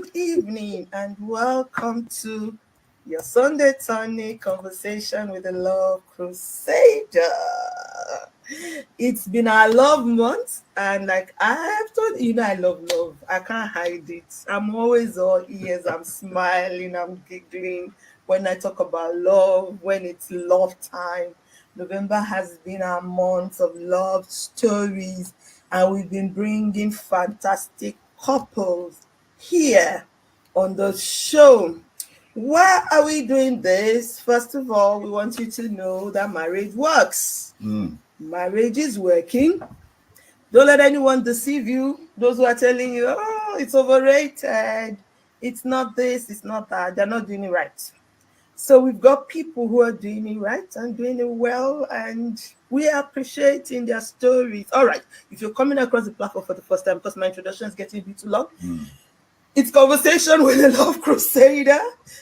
good evening, and welcome to your Sunday Tonic conversation with the Love Crusader. It's been our love month, and like I've told you, I love love. I can't hide it. I'm always all ears. I'm smiling. I'm giggling when I talk about love. When it's love time, November has been our month of love stories, and we've been bringing fantastic couples here on the show. Why are we doing this? First of all, we want you to know that marriage works. Marriage is working. Don't let anyone deceive you. Those who are telling you, oh, it's overrated, it's not this, it's not that, they're not doing it right. So we've got people who are doing it right and doing it well, and we are appreciating their stories. All right, if you're coming across the platform for the first time, because my introduction is getting a bit too long, it's Conversation with a Love Crusader.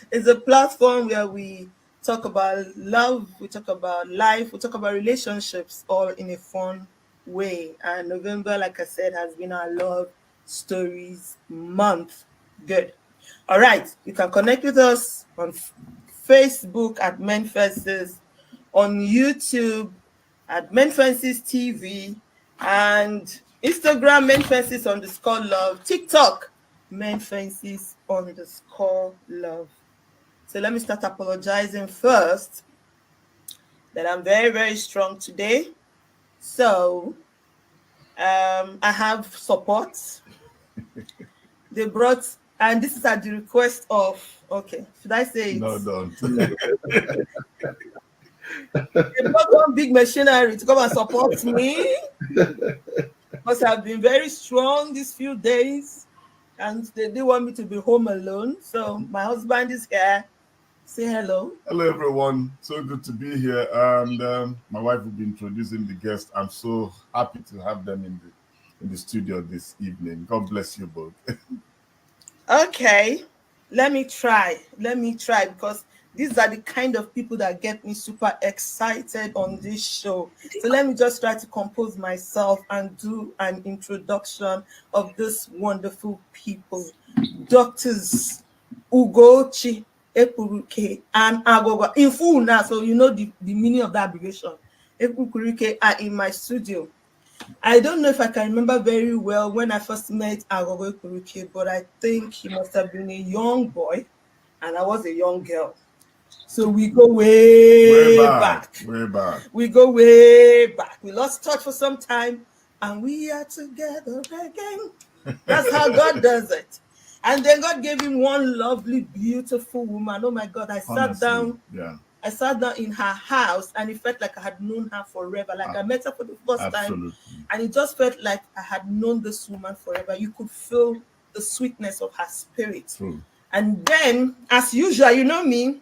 It's a platform where we talk about love, we talk about life, we talk about relationships, all in a fun way. And November, like I said, has been our love stories month. Good. All right, you can connect with us on Facebook at Menfences, on YouTube at Menfences TV, and Instagram Menfences_love, TikTok Menfences_love. So let me start apologizing first that I'm very, very strong today. So I have support. They brought, and this is at the request of, okay, should I say it? No, don't. They brought one big machinery to come and support me because I've been very strong these few days and they didn't want me to be home alone. So my husband is here. Say hello. Hello, everyone. So good to be here. And my wife will be introducing the guests. I'm so happy to have them in the studio this evening. God bless you both. Okay, let me try because these are the kind of people that get me super excited on this show. So let me just try to compose myself and do an introduction of this wonderful people. Doctors Ugochi, Ekpuruke, and Agogo. In full now, so you know the meaning of that abbreviation. Ekpuruke are in my studio. I don't know if I can remember very well when I first met Agogo Ekpuruke, but I think he must have been a young boy and I was a young girl. So we go way back. Way back. We go way back. We lost touch for some time and we are together again. That's how God does it. And then God gave him one lovely, beautiful woman. Oh my God, I sat down in her house and it felt like I had known her forever. Like I met her for the first time. And it just felt like I had known this woman forever. You could feel the sweetness of her spirit. True. And then, as usual, you know me,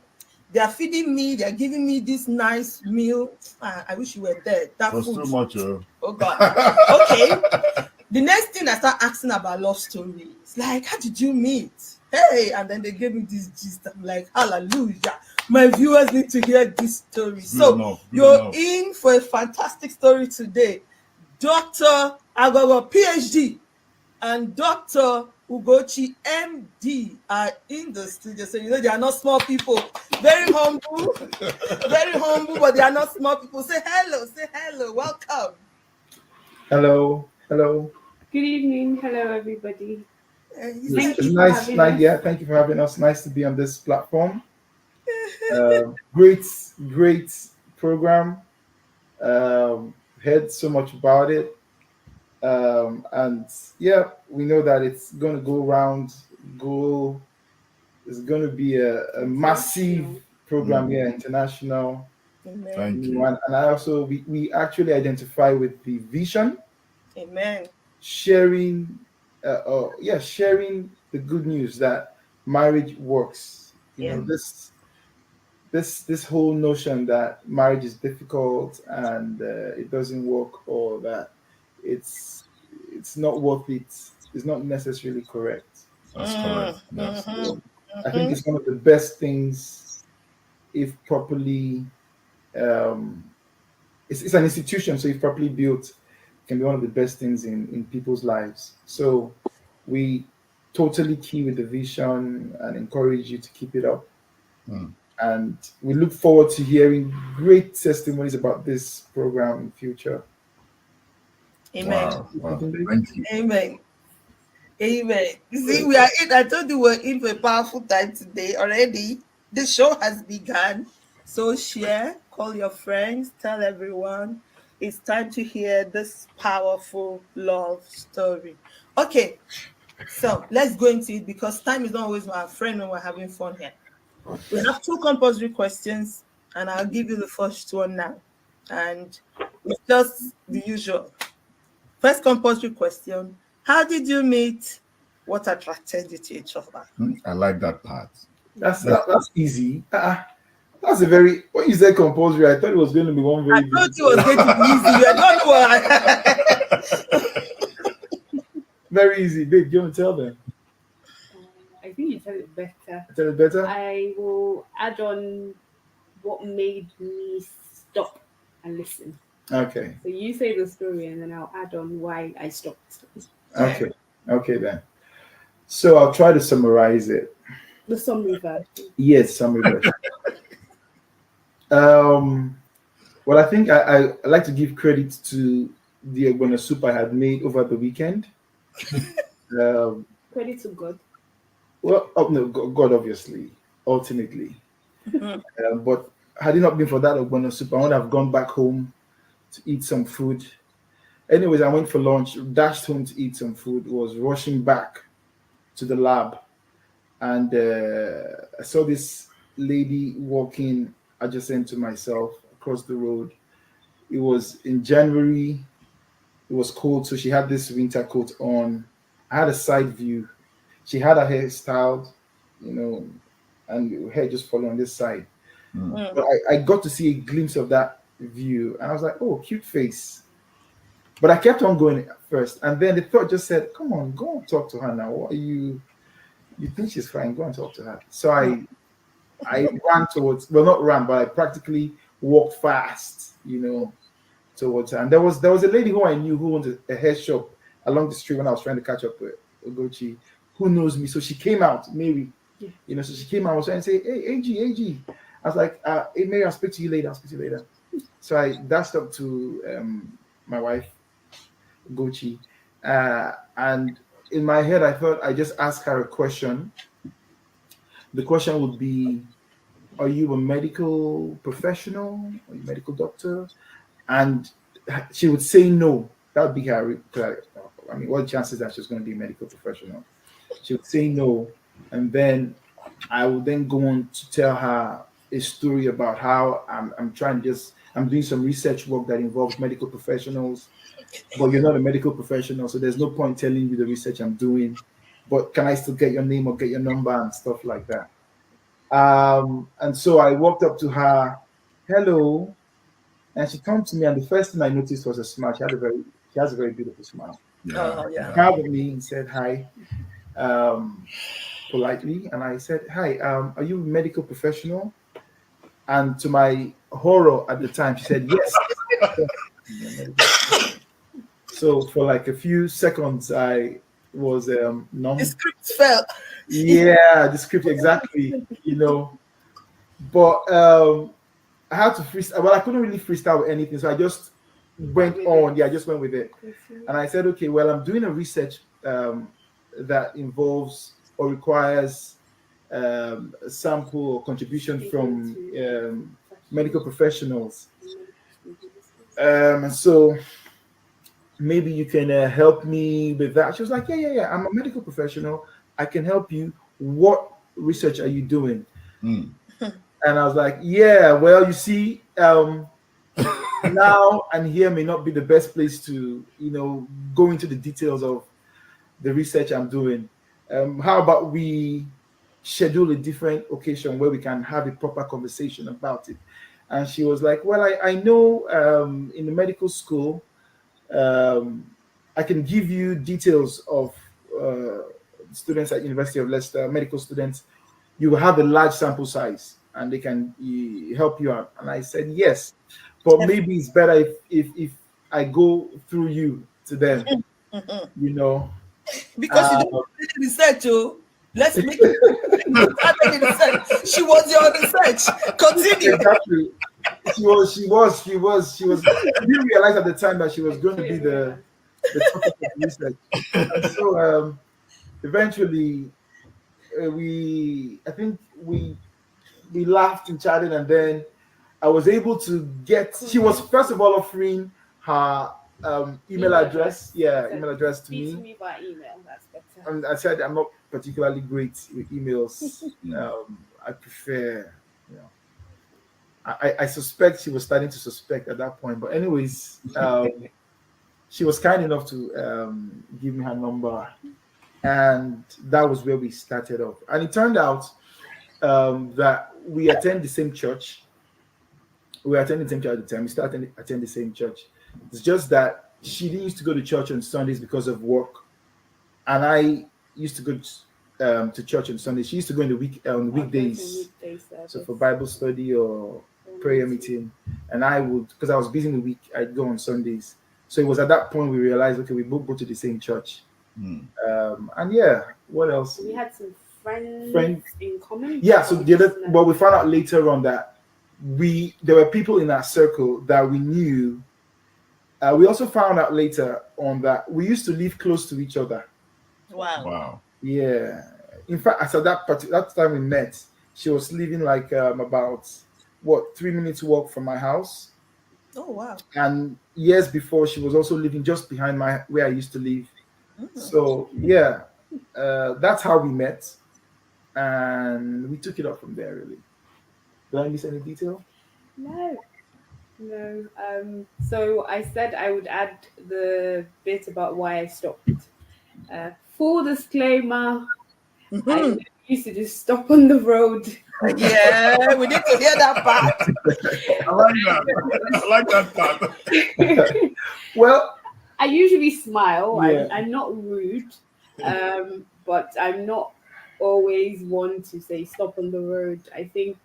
they are feeding me, they are giving me this nice meal. I wish you were there. That was food. Too much. Oh God. Okay. The next thing I start asking about love stories, like, how did you meet? Hey, and then they gave me this gist. I'm like, hallelujah. My viewers need to hear this story. So you're in for a fantastic story today. Dr. Agogo, PhD, and Dr. Ugochi, MD, are in the studio. So you know they are not small people. Very humble, but they are not small people. Say hello, welcome. Hello. Good evening. Hello, everybody. Thank you for having us. Yeah, thank you for having us. Nice to be on this platform. Great program. Heard so much about it. And yeah, we know that it's going to go around. It's going to be a massive program here, international. Amen. Thank you. And I also, we actually identify with the vision. Amen. Sharing the good news that marriage works. You know, this whole notion that marriage is difficult and it doesn't work, or that it's not worth it, is not necessarily correct. That's correct. Yes. I think it's one of the best things if properly. It's an institution, so if properly built, can be one of the best things in people's lives. So we totally key with the vision and encourage you to keep it up. Mm. And we look forward to hearing great testimonies about this program in future. Amen. Wow. Wow. Thank you. Amen. Amen. You see, we are in. I told you we're in for a powerful time today already. The show has begun. So share, call your friends, tell everyone. It's time to hear this powerful love story. Okay, so let's go into it because time is not always my friend when we're having fun here. We have two compulsory questions, and I'll give you the first one now. And it's just the usual. First compulsory question: how did you meet? What attracted you to each other? I like that part. That's easy. That's a very when you said compulsory, I thought it was going to be one I very thought it difficult. was going to be easy. You don't know what. Very easy. Babe, do you want to tell them? I think you tell it better. Tell it better? I will add on what made me stop and listen. Okay. So you say the story and then I'll add on why I stopped. Okay. Okay then. So I'll try to summarize it. The summary version. Yes, summary version. Well, I think I like to give credit to the Ogbonna soup I had made over the weekend. Um, Credit to God. well, oh, no, God, obviously, ultimately. Mhm. But had it not been for that Ogbonna soup, I would have gone back home to eat some food. Anyways, I went for lunch, dashed home to eat some food, was rushing back to the lab, and I saw this lady walking adjacent to myself across the road. It was in January. It was cold, so she had this winter coat on. I had a side view. She had her hair styled, you know, and her hair just falling on this side. Mm. But I got to see a glimpse of that view, and I was like, "Oh, cute face." But I kept on going at first, and then the thought just said, "Come on, go and talk to her now. What are you? You think she's fine? Go and talk to her." So I ran towards, well, not ran, but I practically walked fast, towards her. And there was a lady who I knew who owned a hair shop along the street when I was trying to catch up with Ogochi, who knows me. So she came out, Mary, so she came out, I was trying to say, "Hey, AG. I was like, "Hey, Mary, I'll speak to you later. So I dashed up to my wife, Gochi, and in my head, I thought I just asked her a question. The question would be, are you a medical professional? Are you a medical doctor? And she would say no. That would be her. I mean, what chances that she's going to be a medical professional? She would say no, and then I would then go on to tell her a story about how I'm doing some research work that involves medical professionals, but you're not a medical professional, so there's no point telling you the research I'm doing. But can I still get your name or get your number and stuff like that? And so I walked up to her, "Hello," and she turned to me, and the first thing I noticed was a smile. She has a very beautiful smile. Yeah. Oh She yeah. smiled at me and said hi, um, politely, and I said, "Hi, are you a medical professional?" And to my horror at the time, she said, "Yes." So for like a few seconds, I was The numb. script fell. Yeah, the script exactly. But I had to freestyle. Well, I couldn't really freestyle with anything, so I just went on. Yeah, I just went with it, and I said, "Okay, well, I'm doing a research that involves or requires a sample or contribution from medical professionals, and so maybe you can help me with that." She was like, "Yeah. I'm a medical professional. I can help you. What research are you doing?" Mm. And I was like, "Yeah, well, you see, now and here may not be the best place to, go into the details of the research I'm doing. How about we schedule a different occasion where we can have a proper conversation about it?" And she was like, "Well, I know in the medical school, um, I can give you details of students at University of Leicester, medical students. You will have a large sample size, and they can help you out." And I said, "Yes, but maybe it's better if I go through you to them, Mhm. you know." Because you don't do any research, oh. Let's make it. You had any research. She was your research. Continue. Exactly. She was. I didn't realize at the time that she was going to be the topic of research. And so eventually, I think we laughed and chatted, and then I was able to get. She was first of all offering her email address, email address to Speak to me, me by email. That's better. and I said I'm not particularly great with emails. I prefer, you know. I suspect she was starting to suspect at that point, but anyways, she was kind enough to give me her number, and that was where we started off. And it turned out that we attend the same church. We attended the same church at the time. We started attend the same church. It's just that she didn't used to go to church on Sundays because of work, and I used to go to church on Sundays. She used to go in the weekdays, so for Bible study or prayer meeting, and I would, because I was busy in the week, I'd go on Sundays. So it was at that point we realized, okay, we both go to the same church. And yeah, what else? We had some friends in common. Yeah, so but we found out later on that there were people in our circle that we knew. We also found out later on that we used to live close to each other. Wow. Yeah. In fact, as at that time we met, she was living like about 3 minutes walk from my house. Oh wow. And years before, she was also living just behind where I used to live. So yeah, that's how we met, and we took it up from there. Really. Did I miss any detail? No. So I said I would add the bit about why I stopped. Full disclaimer, I used to just stop on the road. Yeah, we need to hear that part. I like that part. Well, I usually smile. Yeah. I'm not rude, but I'm not always one to say stop on the road. I think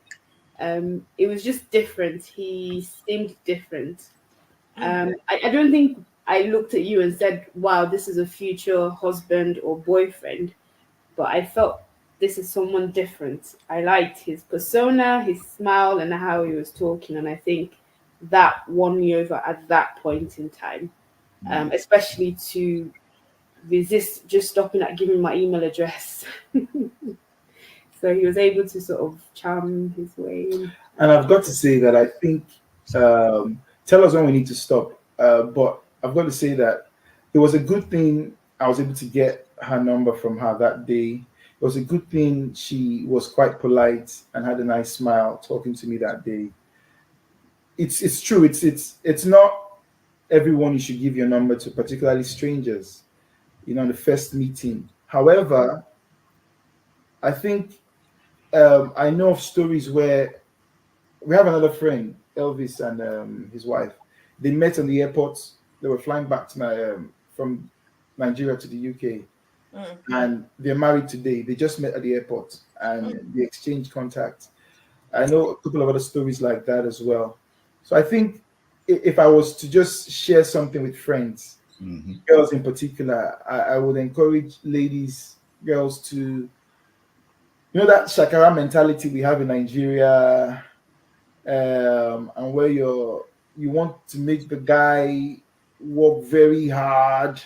it was just different. He seemed different. I don't think I looked at you and said, wow, this is a future husband or boyfriend, but I felt this is someone different. I liked his persona, his smile, and how he was talking, and I think that won me over at that point in time, especially to resist just stopping at giving my email address. So he was able to sort of charm his way in. and I've got to say that I think tell us when we need to stop. But I've got to say that it was a good thing I was able to get her number from her that day. It was a good thing she was quite polite and had a nice smile talking to me that day. It's true. It's not everyone you should give your number to, particularly strangers, the first meeting. However, I think I know of stories where we have another friend, Elvis, and his wife. They met on the airport. They were flying back to from Nigeria to the UK, and they're married today. They just met at the airport and they exchanged contact. I know a couple of other stories like that as well. So I think if I was to just share something with friends, girls in particular, I would encourage girls to, that shakara mentality we have in Nigeria, and where you want to make the guy work very hard.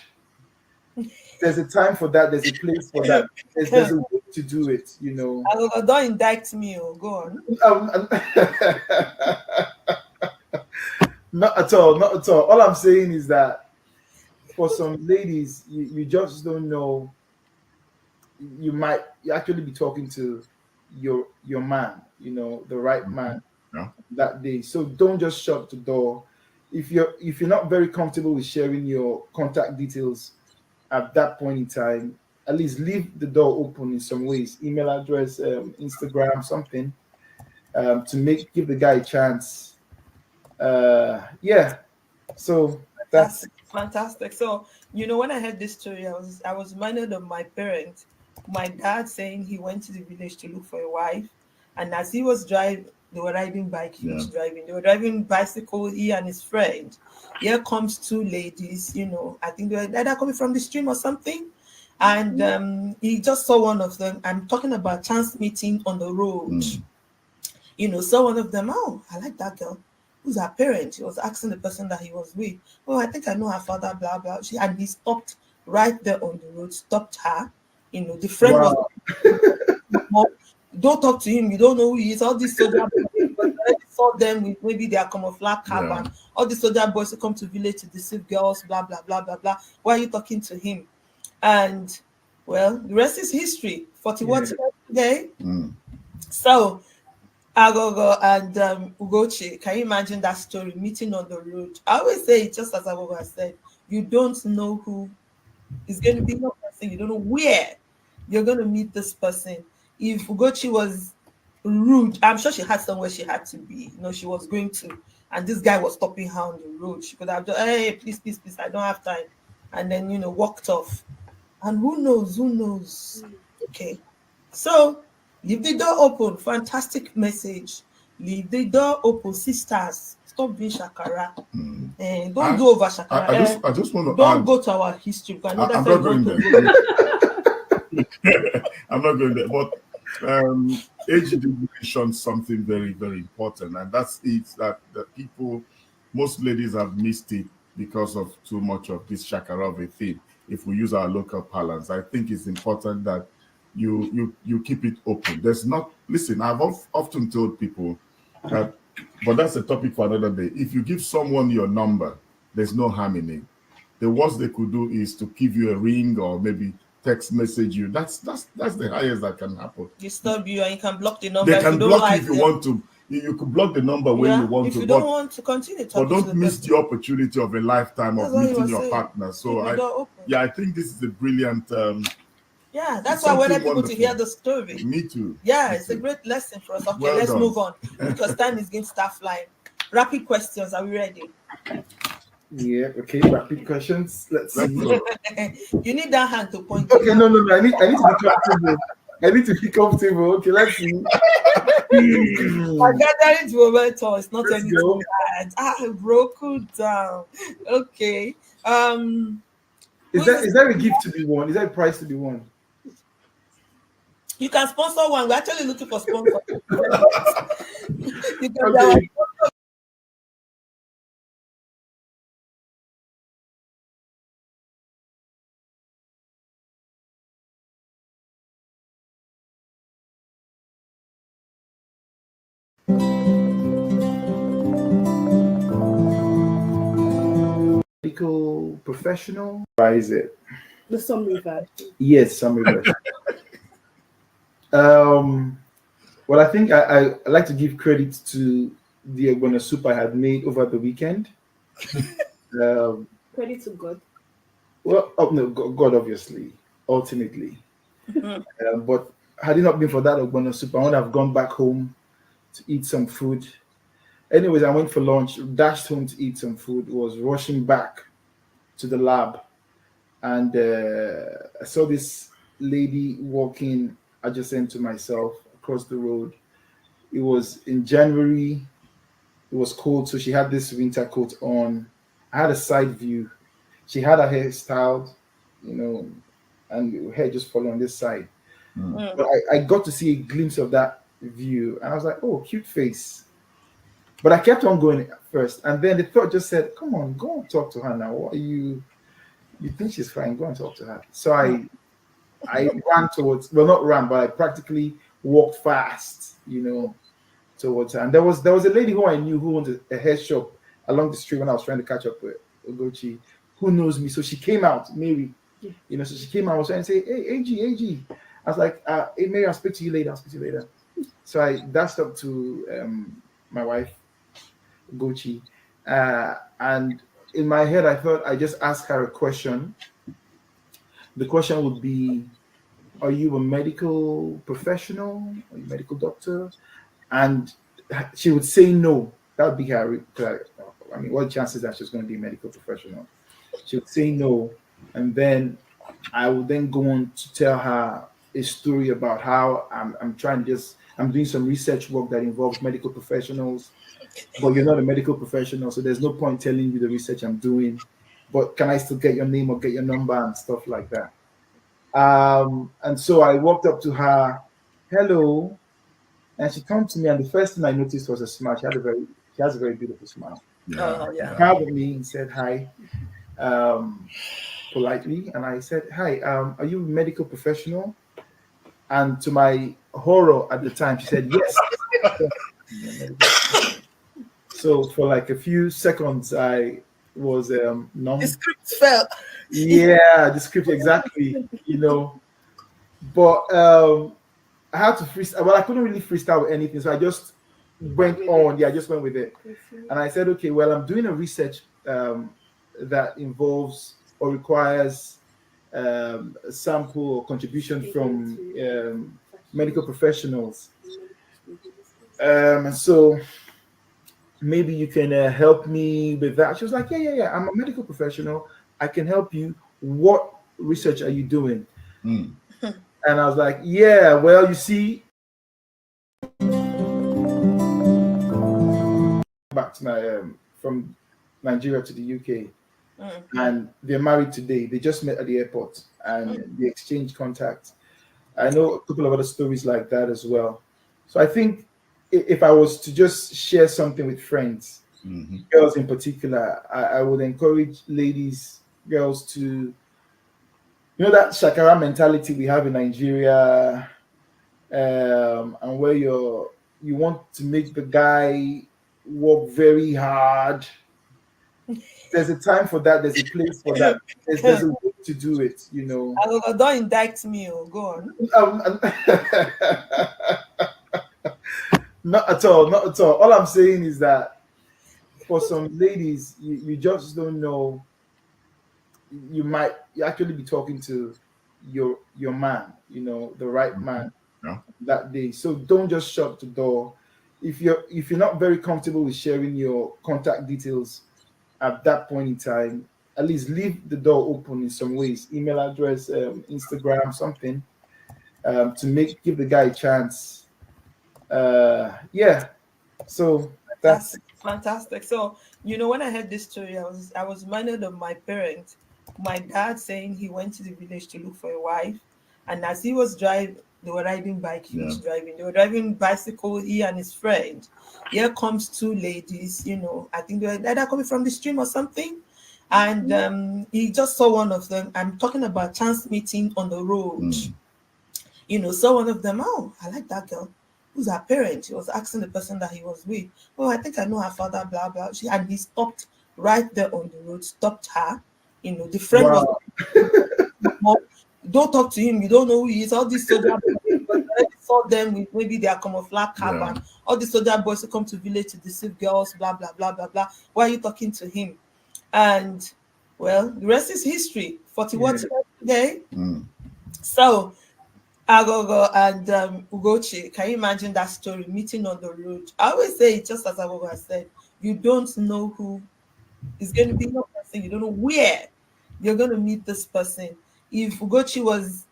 There's a time for that. There's a place for that. There's a way to do it. Don't indict me. Go on. Not at all. Not at all. All I'm saying is that for some ladies, you just don't know. You might actually be talking to your man, the right man that day. So don't just shut the door. If you're not very comfortable with sharing your contact details at that point in time, at least leave the door open in some ways. Email address, Instagram, something, to give the guy a chance. So that's fantastic. So when I heard this story, I was reminded of my parents. My dad saying he went to the village to look for a wife, and as he was driving, they were riding bike. He was driving. They were driving bicycle. He and his friend. Here comes two ladies. I think they were either coming from the stream or something, and he just saw one of them. I'm talking about chance meeting on the road. Saw one of them. Oh, I like that girl. Who's her parent? He was asking the person that he was with. Oh, I think I know her father, blah, blah. And he stopped right there on the road, stopped her. The friend was, don't talk to him. You don't know who he is. All these soldier boys, I already saw them with maybe their camouflage cap and all these soldier boys who come to village to deceive girls, blah, blah, blah, blah, blah. Why are you talking to him? And, well, the rest is history. 41 years today. So, Agogo and Ugochi, can you imagine that story, meeting on the road? I always say, just as Agogo has said, you don't know who is going to be your person. You don't know where you're going to meet this person. If Ugochi was rude, I'm sure she had somewhere she had to be. She was going to. And this guy was stopping her on the road. She could have just, hey, please, please, please, I don't have time. And then, walked off. And who knows? Okay. So, leave the door open. Fantastic message. Leave the door open, sisters. Stop being shakara. And don't do over shakara. I just want to don't go to our history. I'm not going there. I'm not going there. But age did mention something very, very important, and that's it. That most ladies have missed it because of too much of this shakara of a thing. If we use our local parlance, I think it's important that you keep it open. Listen, I've often told people that, but that's a topic for another day. If you give someone your number, there's no harm in it. The worst they could do is to give you a ring or maybe text message you. That's the highest that can happen. Disturb you, and you can block the number. They can block you if you want to. You could block the number when you want to. If you don't want to continue talking, but don't miss the opportunity of a lifetime of meeting your partner. So I think this is a brilliant. That's why I wanted people to hear the story. Me too. It's a great lesson for us. Okay, let's move on because time is going to start flying. Rapid questions. Are we ready? Yeah. Okay. Rapid questions. Let's see. You need that hand to point. Okay. No. I need to be comfortable. I need to be comfortable. Okay. Let's see. I'm gathering to momentum. It's not anything bad. I broke down. Okay. Is there a gift to be won? Is there a prize to be won? You can sponsor one. We're actually looking for sponsors. You can Okay. Medical professional. Why is it? The summary version. Yes, summary version. Well, I think I like to give credit to the ogbono soup I had made over the weekend. Credit to God. Well, no, God obviously, ultimately. But had it not been for that ogbono soup, I would have gone back home to eat some food. Anyways, I went for lunch, dashed home to eat some food, was rushing back to the lab, and I saw this lady walking adjacent to myself across the road. It was in January. It was cold, so she had this winter coat on. I had a side view. She had her hair styled, and her hair just falling on this side. But I got to see a glimpse of that view, and I was like, oh, cute face. But I kept on going at first, and then the thought just said, come on, go and talk to her now. What are you think she's fine, go and talk to her. So I ran towards, well, not ran, but I practically walked fast, towards her. And there was a lady who I knew who owned a hair shop along the street when I was trying to catch up with Ugochi, who knows me. So she came out, Mary, so she came out, I was trying to say, hey, AG. I was like, hey, Mary, I'll speak to you later. So I dashed up to my wife, Ugochi, and in my head, I thought I just asked her a question. The question would be, are you a medical professional? Are you a medical doctor? And she would say no. That would be her. I mean, what chances that she's going to be a medical professional? She would say no. And then I would then go on to tell her a story about how I'm doing some research work that involves medical professionals, but you're not a medical professional, so there's no point telling you the research I'm doing. But can I still get your name or get your number and stuff like that? And so I walked up to her, hello, and she turned to me, and the first thing I noticed was a smile. She has a very beautiful smile. Yeah, Oh yeah. Proud of me, and said hi, um, politely, and I said, hi, are you a medical professional? And to my horror at the time, she said, yes. I'm a medical professional. So for like a few seconds, I was The numb. script fell. Yeah, the script exactly, But I had to freestyle. Well, I couldn't really freestyle with anything, so I just went With on. it. Yeah, I just went with it, and I said, okay, well, I'm doing a research that involves or requires a sample or contribution Speaking from to medical professionals. professionals. So maybe you can help me with that. She was like, yeah. I'm a medical professional. I can help you. What research are you doing? Mm. And I was like, yeah, well, you see, back to my from Nigeria to the UK, Mm, and they're married today. They just met at the airport and mm. they exchanged contacts. I know a couple of other stories like that as well. So I think if I was to just share something with friends, Mhm. girls in particular, I would encourage ladies, girls to, that shakara mentality we have in Nigeria, and where you want to make the guy work very hard. There's a time for that. There's a place for that. There's a way to do it. Don't indict me. Oh, go on. Um, not at all. Not at all. All I'm saying is that for some ladies, you just don't know. You might actually be talking to your man. The right man Yeah. that day. So don't just shut the door. If you're not very comfortable with sharing your contact details at that point in time, at least leave the door open in some ways. Email address, Instagram, something, to give the guy a chance. Yeah. So that's Fantastic, fantastic. So, when I heard this story, I was reminded of my parents. My dad saying he went to the village to look for a wife, and as he was driving, they were riding bike. He Yeah. was driving. They were driving bicycle. He and his friend. Here comes two ladies. I think they were either coming from the stream or something, and he just saw one of them. I'm talking about chance meeting on the road. Mm. Saw one of them. Oh, I like that girl. Who's her parent? He was asking the person that he was with. Oh, I think I know her father, blah, blah. And he stopped right there on the road, stopped her. The friend was, wow. don't talk to him. You don't know who he is. All these soldier boys, because I already saw them with maybe their camouflage cap Yeah. and all these soldier boys who come to village to deceive girls, blah, blah, blah, blah, blah. Why are you talking to him? And, well, the rest is history. 41 Yeah. today. Mm. So, Agogo and Ugochi, can you imagine that story, meeting on the road? I always say it just as Agogo has said, you don't know who is going to be your person, you don't know where you're going to meet this person. If Ugochi was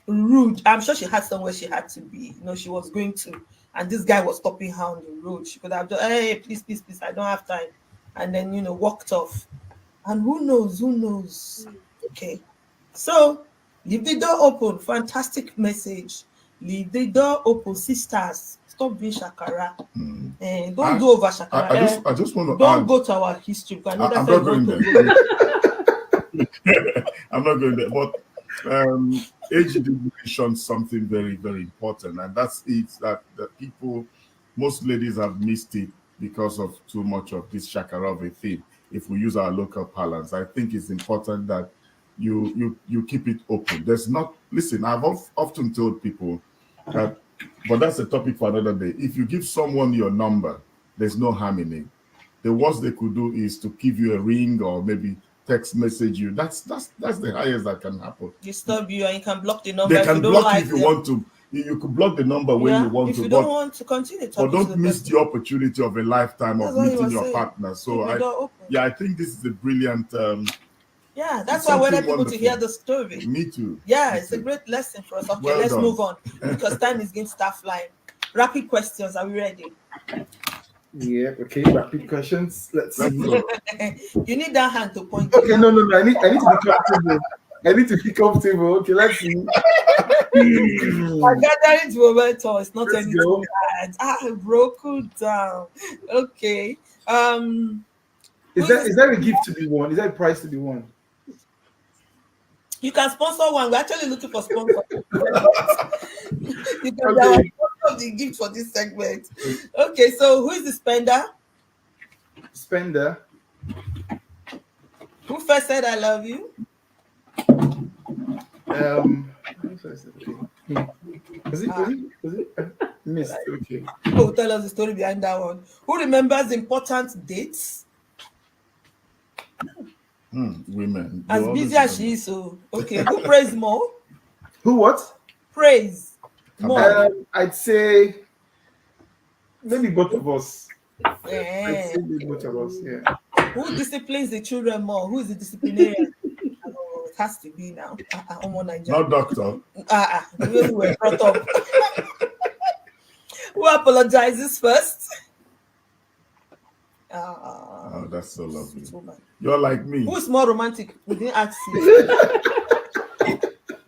rude, I'm sure she had somewhere she had to be, she was going to, and this guy was stopping her on the road. She could have just, hey, please, please, please, I don't have time. And then, walked off. And who knows? Who knows? Okay. So leave the door open. Fantastic message. Leave the door open, sisters. Stop being shakara. Mm. And don't I, do over shakara. I just want to Don't add. go to our history. Because I know I'm that's not why going you want there. to go. I'm not going there. But age mentioned something very, very important, and that's it. That people, most ladies have missed it because of too much of this shakarove thing. If we use our local parlance, I think it's important that you keep it open. There's not. Listen, I've often told people that, but that's a topic for another day. If you give someone your number, there's no harm in it. The worst they could do is to give you a ring or maybe text message you. That's the highest that can happen. Disturb you, and you can block the number They if you can don't block you like if you them. want to. You could block the number when you Yeah, want if to, you don't but want to continue talking to don't the miss person. the opportunity of a lifetime That's of what he meeting was your saying. partner. So Leave the door open. I think this is a brilliant. Yeah, It's that's why I something wanted people to hear wonderful. the story. Me too. Yeah, Me it's a too. great lesson for us. Okay, Well let's done. move on because time is going to start flying. Rapid questions. Are we ready? Yeah. Okay. Rapid questions. Let's Let's see. go. You need that hand to point. Okay. No. I need to be comfortable. I need to be comfortable. Okay, let's see. I'm gathering momentum. It's not Let's anything go. bad. Broken down. Okay. Is Who that is is this? there a gift to be won? Is there a prize to be won? You can sponsor one. We're actually looking for sponsors. You can be our Okay. sponsor of the gift for this segment. Okay, so who is the spender? Spender. Who first said I love you? Okay. Was it? Ah, Was it? Was it? Missed. Okay. oh, tell us the story behind that one. Who remembers important dates? Women. They As always busy as she remember. is, so okay. Who prays more? Who? What? Praise more. Kabali. I'd say maybe both of us. I'd Eh. say maybe both of us. Yeah. Who disciplines the children more? Who is the disciplinarian? Oh, it has to be now. Not doctor. The way we were brought up. Who apologizes first? Oh, that's so lovely. Woman. You're like me. Who is more romantic? We didn't ask you.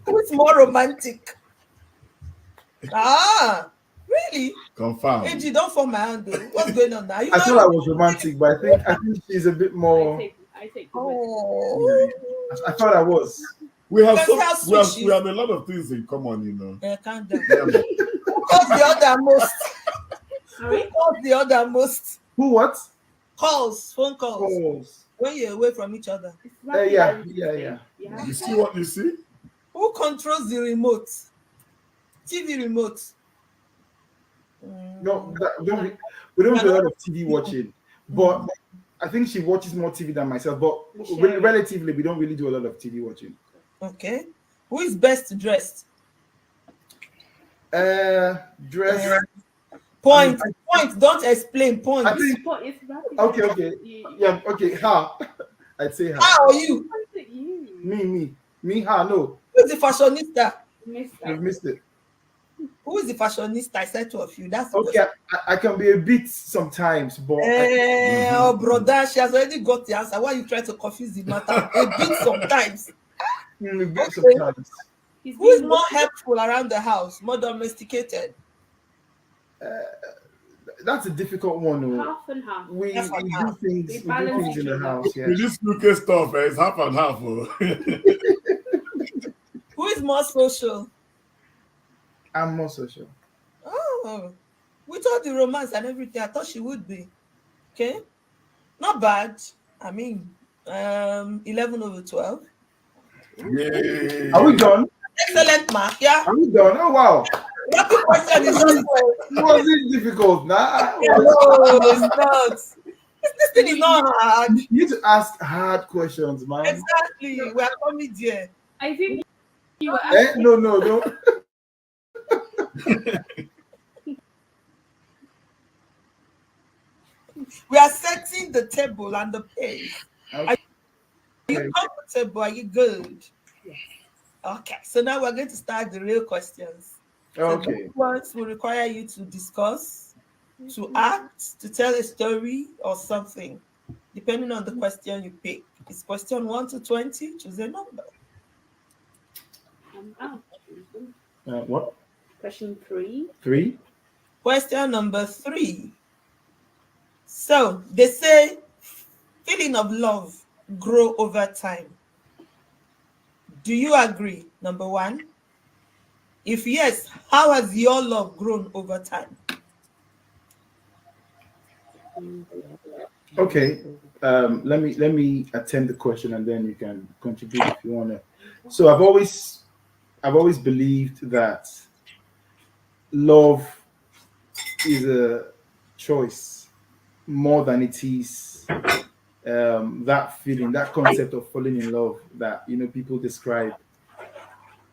Who is more romantic? Really? Confirm. AG, don't fall my hand though. What's going on now? You I not thought I was romantic, but I think she's a bit more. I take the Oh, I thought I was. We have That's how so we have, sweet she we is. have a lot of things in common, you know. calm down. Yeah, but Who calls the other most? Sorry? Who calls the other most? Who? What? Calls, phone calls. Calls. When you're away from each other. It's Yeah. rapid Yeah. Yeah. you see what you see? Who controls the remote? TV remote. No, we don't do a lot of TV watching, but I think she watches more TV than myself. But We share it. relatively, we don't really do a lot of TV watching. Okay. Who is best dressed? Dress. Point. Point. Don't explain. Point. I think. But it's rapid. Okay. Yeah. Okay. Her. I'd say her. How are you? How is it you? Me. Her. No, Who is the fashionista? Missed you've that. missed it. Who is the fashionista? I said two of you. That's the Okay, I can be a bit sometimes, but Oh, brother, she has already got the answer. Why are you trying to confuse the matter? A bit sometimes. a bit Okay. sometimes. He's Who is being more helpful around the house? More domesticated? That's a difficult one. Oh. half and half. We Half and do half. things. We We do balance things in each the other. house. Yeah. With this UK stuff, it's half and half. Oh. Who is more social? I'm more social. Oh, with all the romance and everything, I thought she would be. Okay, not bad. I mean, 11/12. Yay. Are we done? Excellent mark. Yeah. Are we done? Oh wow! Rapid question is just Was it difficult? Nah. no, it's not. This thing is not hard. You need to ask hard questions, man. Exactly. We are coming there. I think you were No. We are setting the table and the pace. Are you Okay. comfortable? Are you good? Yes. Okay. So now we're going to start the real questions. So Okay. these ones will require you to discuss, to act, to tell a story or something, depending on the question you pick. It's question 1 to 20. Choose a number. out. What? Question 3. 3? Question number 3. So they say feeling of love grow over time. Do you agree? Number 1. If yes, how has your love grown over time? Okay. Let me attend the question and then you can contribute if you want to. So I've always believed that love is a choice more than it is that feeling, that concept of falling in love that people describe.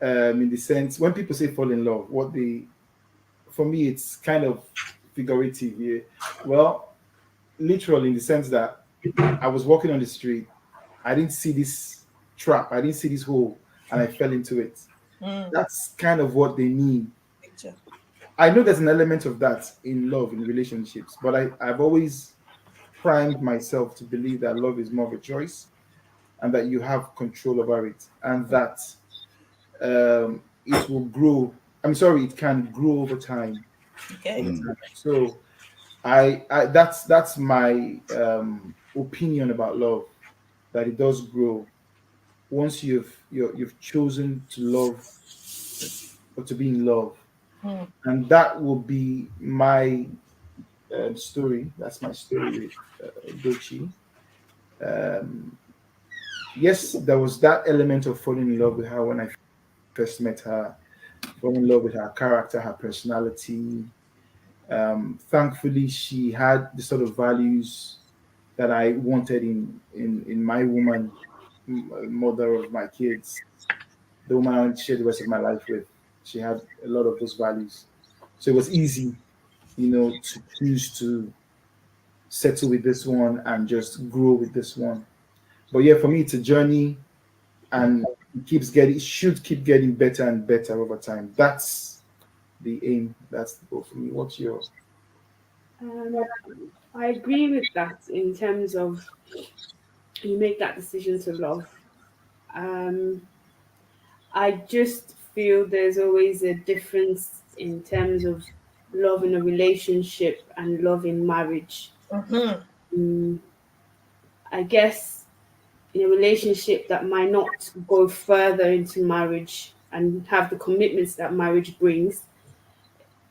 In the sense when people say fall in love, for me it's kind of figurative here. Well, literal in the sense that I was walking on the street, I didn't see this trap, I didn't see this hole, and I fell into it. That's kind of what they mean. Picture. I know there's an element of that in love, in relationships, but I've always primed myself to believe that love is more of a choice. and that you have control over it, and that it will grow. I'm sorry, it can grow over time. Okay. Over time. So I that's my opinion about love, that it does grow once you've chosen to love or to be in love, Hmm. and that will be my story. That's my story with Dochi. Um, yes, there was that element of falling in love with her when I first met her. Fall in love with her character, her personality. Thankfully, she had the sort of values that I wanted in my woman, mother of my kids, the woman I want to share the rest of my life with. She had a lot of those values, so it was easy, to choose to settle with this one and just grow with this one. But yeah, for me, it's a journey, and it should keep getting better and better over time. That's the aim. That's the goal for me. What's your Um, I agree with that in terms of you make that decision to love. Um, I just feel there's always a difference in terms of love in a relationship and love in marriage. Mm-hmm. Mm, I guess in a relationship that might not go further into marriage and have the commitments that marriage brings,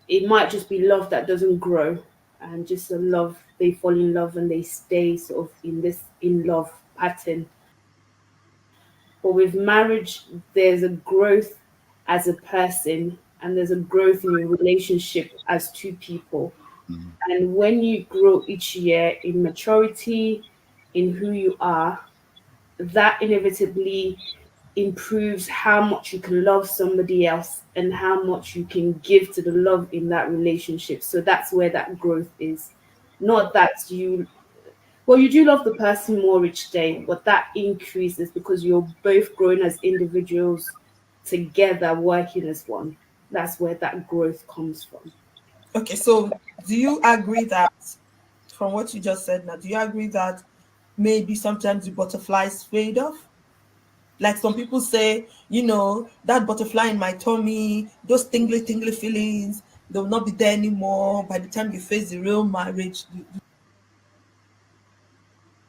it might just be love that doesn't grow, and just a love, they fall in love and they stay sort of in this in love pattern. But with marriage, there's a growth as a person, and there's a growth in your relationship as two people. And when you grow each year in maturity, in who you are, that inevitably improves how much you can love somebody else and how much you can give to the love in that relationship. So that's where that growth is. Not that you, well, you do love the person more each day, but that increases because you're both growing as individuals together, working as one. That's where that growth comes from. Okay, so do you agree that, from what you just said now, do you agree that maybe sometimes the butterflies fade off? Like some people say, that butterfly in my tummy, those tingly, tingly feelings, they will not be there anymore by the time you face the real marriage. Do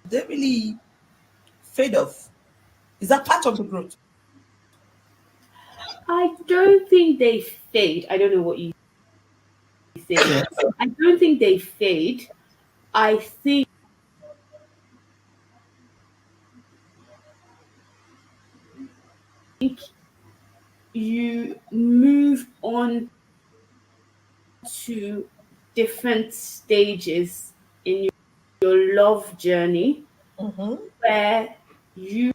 they really fade off? Is that part of the growth? I don't think they fade. I don't know what you think. I don't think they fade. I think you move on to different stages in your love journey Mm-hmm. where you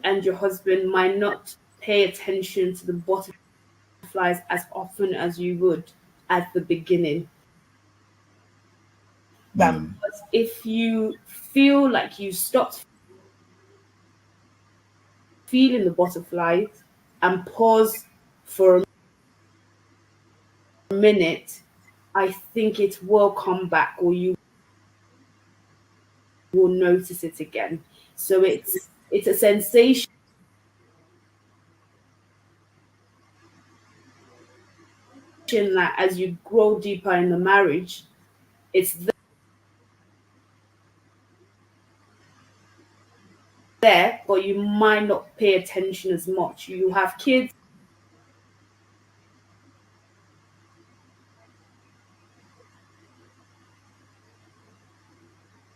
and your husband might not pay attention to the butterflies as often as you would at the beginning. Bam. But if you feel like you stopped feeling the butterflies and pause for a minute, I think it will come back, or you will notice it again. So it's a sensation that as you grow deeper in the marriage, it's there, but you might not pay attention as much. You have kids,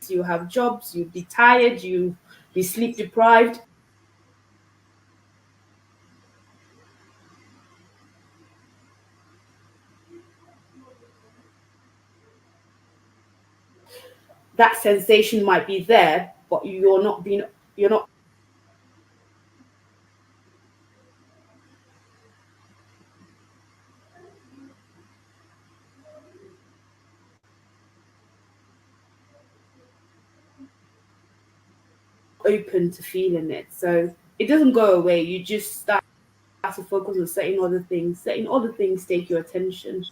you have jobs, you'd be tired, you be sleep deprived. That sensation might be there, but you're not open to feeling it. So it doesn't go away. You just start to focus on certain other things. Certain other things take your attention.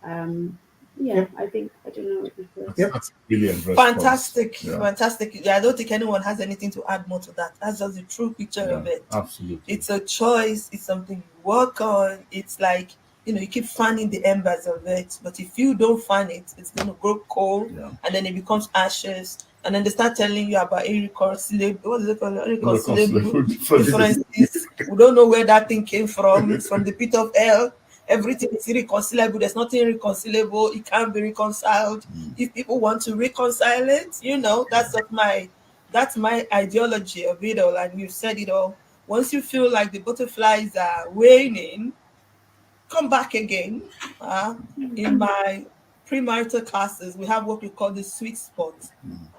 Um, Yeah, Yep. I don't know what you feel. That's, Yep. that's a brilliant response. Fantastic, Yeah, fantastic. Yeah, I don't think anyone has anything to add more to that. That's just the true picture yeah, of it. absolutely. It's a choice, it's something you work on. It's like, you keep fanning the embers of it. But if you don't fan it, it's going to grow cold Yeah, and then it becomes ashes. And then they start telling you about irreconcilable, what is it called? Irreconcilable irreconcilable differences. differences. We don't know where that thing came from. It's from the pit of hell. Everything is irreconcilable. There's nothing irreconcilable. It can't be reconciled. If people want to reconcile it, that's my ideology of it all. And you've said it all. Once you feel like the butterflies are waning, come back again. In my premarital classes, we have what we call the sweet spot.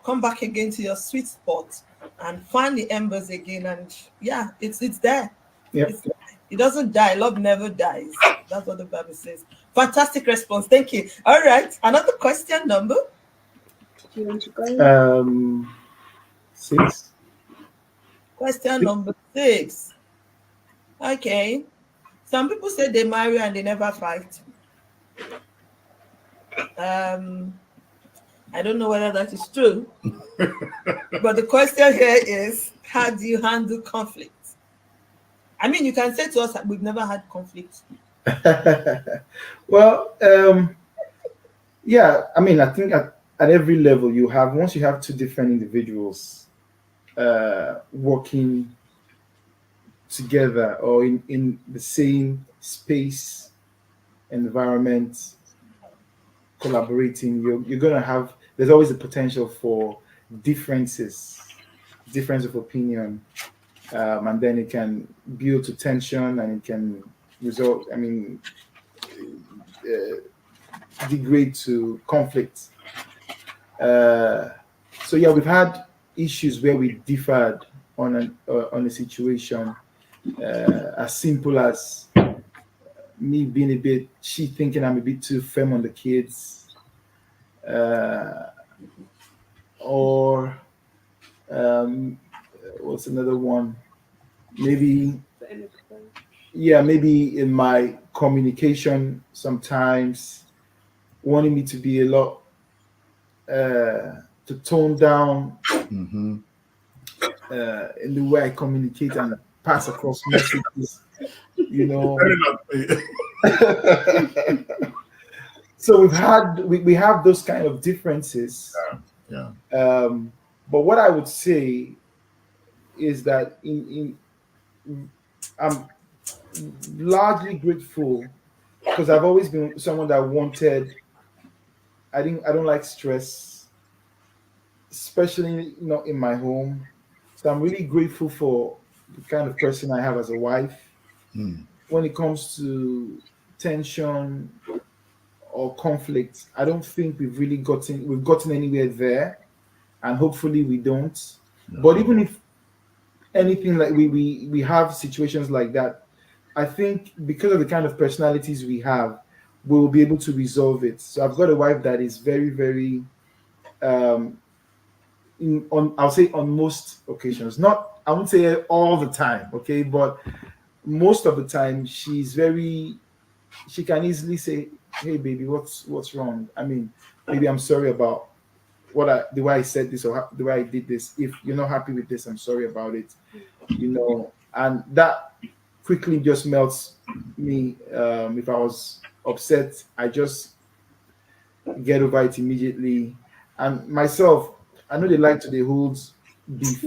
Come back again to your sweet spot and find the embers again. And yeah, it's there. Yep. It's, it doesn't die. Love never dies. That's what the Bible says. Fantastic response. Thank you. All right. Another question number. Do you want to go? 6. Question number 6. Okay. Some people say they marry and they never fight. I don't know whether that is true, but the question here is, how do you handle conflict? I mean, you can say to us that we've never had conflict. Well, yeah, I mean, I think at every level you have, once you have two different individuals working together or in the same space, environment, collaborating, you're going to have, there's always a potential for differences, difference of opinion, and then it can build to tension and it can result, I mean, degrade to conflict. So yeah, we've had issues where we differed on a situation, as simple as me being a bit, she thinking I'm a bit too firm on the kids, uh, or what's another one? Maybe, yeah, maybe in my communication sometimes wanting me to be a lot, to tone down Hmm. in the way I communicate and pass across messages, you know. Very lovely. So we have those kind of differences. Yeah. But what I would say is that in I'm largely grateful because I've always been someone that wanted. I don't like stress, especially not in my home. So I'm really grateful for the kind of person I have as a wife. Mm. When it comes to tension or conflict, I don't think we've gotten anywhere there, and hopefully we don't. But even if anything like we have situations like that, I think because of the kind of personalities we have, we will be able to resolve it. So I've got a wife that is very, very um on, I'll say on most occasions, not, I won't say all the time, okay, but most of the time she can easily say, hey baby, what's wrong? I mean, maybe I'm sorry about the way I said this or the way I did this. If you're not happy with this, I'm sorry about it, and that quickly just melts me. If I was upset, I just get over it immediately. And myself, I know they like to they hold beef,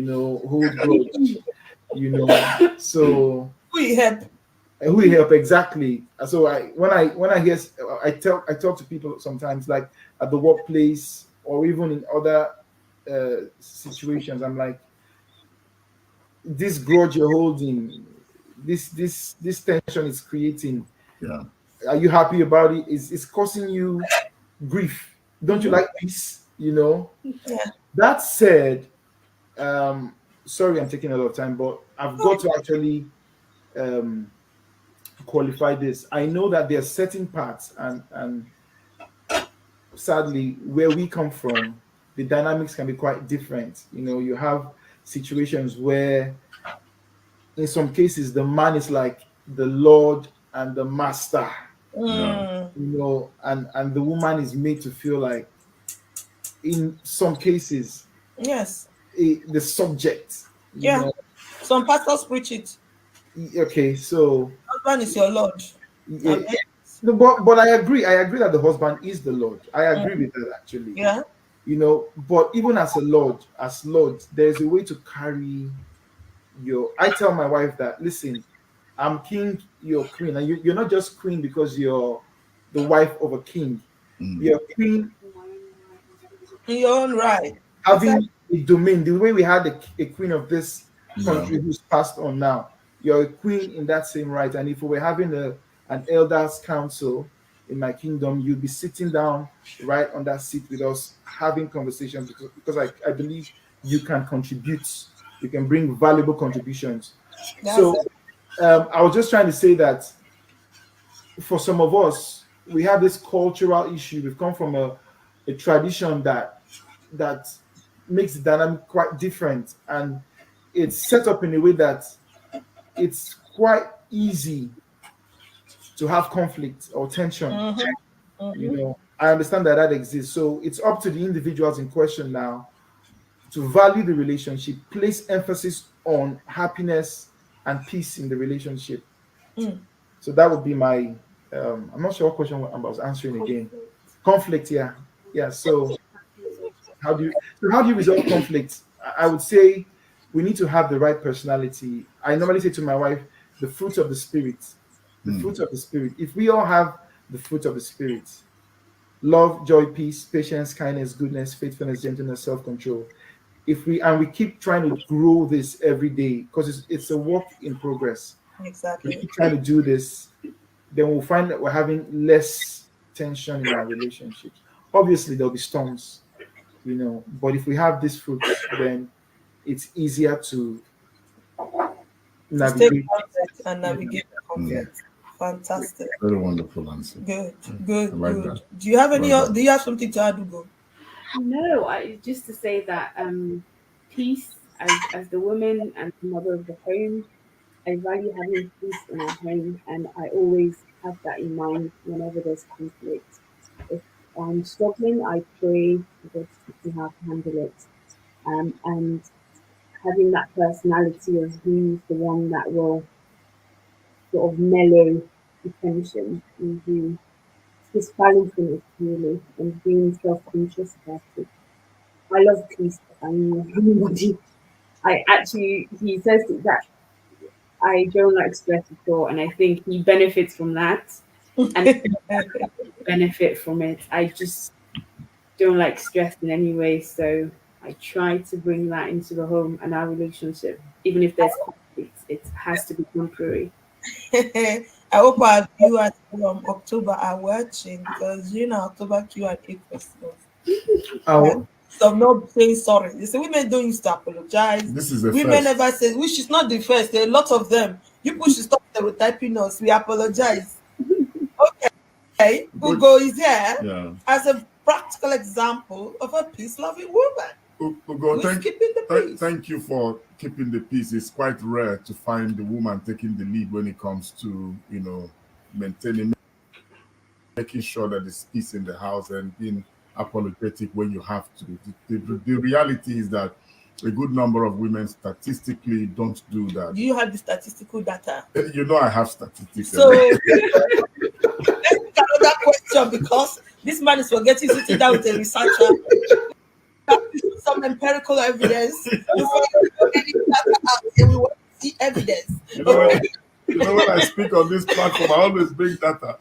hold grudge, so Who you help? who will help exactly. So when I hear, I talk to people sometimes, like at the workplace or even in other situations. I'm like, this grudge you're holding, this tension is creating. Yeah. Are you happy about it? It's causing you grief. Don't you like peace? Yeah. That said, sorry, I'm taking a lot of time, but I've got to actually um, qualify this. I know that there are certain parts, and sadly, where we come from, the dynamics can be quite different. You have situations where, in some cases, the man is like the Lord and the master. Yeah. And the woman is made to feel like, in some cases, Yes. the subject, you Yeah. know. Some pastors preach it. Okay, so Husband is your Lord. yeah, Amen. no, but I agree that the husband is the Lord. I Mm. agree with that actually. Yeah. But even as Lord, there's a way to carry your. I tell my wife that, listen, I'm king, you're queen, and you're not just queen because you're the wife of a king. Mm. You're queen In your own right. Exactly. having a domain. The way we had a queen of this Yeah. country who's passed on now, you're a queen in that same right. And if we were having an elders council in my kingdom, you'd be sitting down right on that seat with us, having conversations, because I believe you can contribute, you can bring valuable contributions. That's So it. I was just trying to say that for some of us, we have this cultural issue. We've come from a tradition that makes the dynamic quite different, and it's set up in a way that it's quite easy to have conflict or tension. Mm-hmm. Mm-hmm. I understand that exists, so it's up to the individuals in question now to value the relationship, place emphasis on happiness and peace in the relationship. Mm. So that would be my. I'm not sure what question I was answering again. Conflict, yeah, yeah. So how do you resolve conflict? I would say we need to have the right personality. I normally say to my wife, the fruit of the spirit, the Mm. fruit of the spirit. If we all have the fruit of the spirit, love, joy, peace, patience, kindness, goodness, faithfulness, gentleness, self-control. If we keep trying to grow this every day, because it's a work in progress. We Exactly. keep trying to do this, then we'll find that we're having less tension in our relationships. Obviously, there'll be storms, but if we have these fruits, then it's easier to To stay navigate. grounded and Yeah, navigate the yeah. Mm. conflict. Fantastic. Very wonderful answer. Good. I Good. like that. Good. Do you have I any? like that. Do you have something to add, Ugo? No, I just to say that peace as the woman and the mother of the home, I value having peace in our home, and I always have that in mind whenever there's conflict. If I'm struggling, I pray for God to teach me how to handle it. And having that personality of who's the one that will sort of mellow the tension and who just balancing it really and being self-conscious about it. I love peace. I mean, everybody. He says that I don't like stress at all, and I think he benefits from that, and I benefit from it. I just don't like stress in any way, so I try to bring that into the home and our relationship. Even if there's conflict, it has to be temporary. I hope our viewers from October are watching because October Q&A questions. Uh, And some not saying sorry. You see, women don't used to apologize. This is a Women first. never say, which is not the first. There are a lot of them. You people should stop stereotyping us. We apologize. Okay, But Ugo is here yeah. as a practical example of a peace-loving woman Ugo, who is keeping the peace. thank you for keeping the peace. It's quite rare to find the woman taking the lead when it comes to, maintaining, making sure that there's peace in the house and being apologetic when you have to. The reality is that a good number of women statistically don't do that. Do you have the statistical data? I have statistics. So let's pick another question because this man is forgetting sitting down with a researcher. Have to show some empirical evidence before you put any data out here. We want to see evidence. You know, Okay, when I speak on this platform, I always bring data.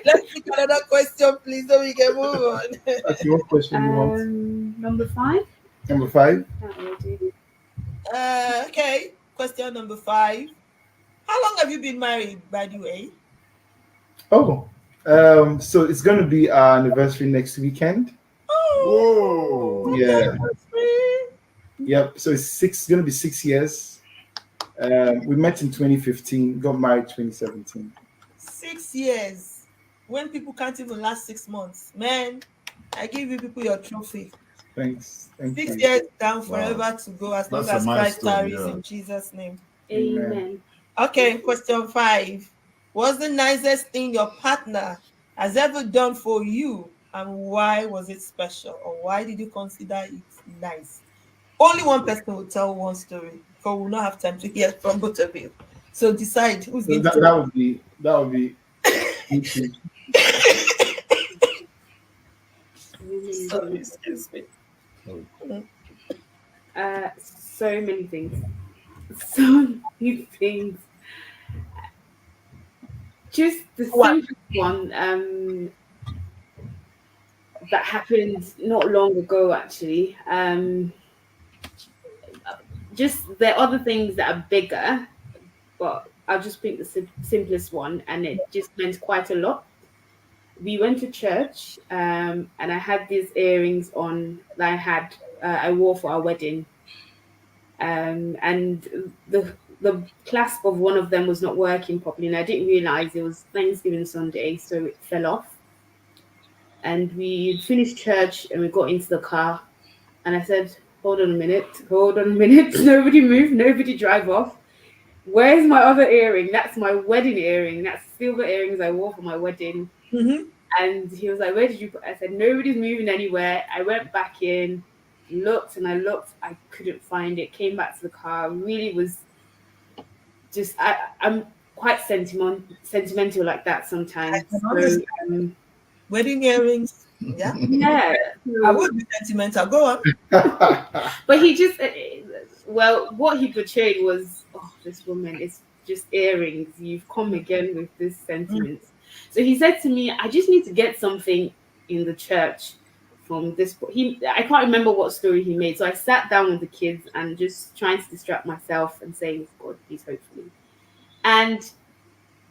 let's pick another question, please, so we can move on. okay, what question you want? Number 5. Number 5. Okay, question number 5. How long have you been married, by the way? Oh, so it's going to be our anniversary next weekend. Oh, Whoa. happy Yeah, anniversary. yep. So it's going to be 6 years. We met in 2015, got married 2017. 6 years. When people can't even last 6 months. Man, I give you people your trophy. Thanks, thank Six you. years down Wow. forever to go as long That's a as Christ milestone, tarries yeah. in Jesus' name. Amen. Amen. Okay, question 5. What's the nicest thing your partner has ever done for you, and why was it special, or why did you consider it nice? Only one person will tell one story because we'll not have time to hear from both of you. So decide who's So going to that, tell. that would be YouTube. So many Sorry, things. excuse me. Mm. So many things. So many things. Just the One. simplest one that happened not long ago, actually. Just there are other things that are bigger, but I'll just pick the simplest one, and it just meant quite a lot. We went to church, and I had these earrings on that I wore for our wedding, and the clasp of one of them was not working properly, and I didn't realize it was Thanksgiving Sunday, so it fell off. And we finished church, and we got into the car, and I said, hold on a minute, nobody move, nobody drive off. Where's my other earring? That's my wedding earring. That's silver earrings I wore for my wedding. Mm-hmm. And he was like, where did you put? I said, nobody's moving anywhere. I went back in, looked and I looked. I couldn't find it. Came back to the car. Really was just, I'm quite sentimental like that I sometimes. can So, understand. Wedding earrings. Yeah, yeah. I So, would be sentimental. Go on. but he just, well, what he portrayed was, oh, this woman is just earrings. You've come again with this Mm. sentiment. So he said to me, I just need to get something in the church from this. I can't remember what story he made. So I sat down with the kids and just trying to distract myself and saying, God, please hope for me. And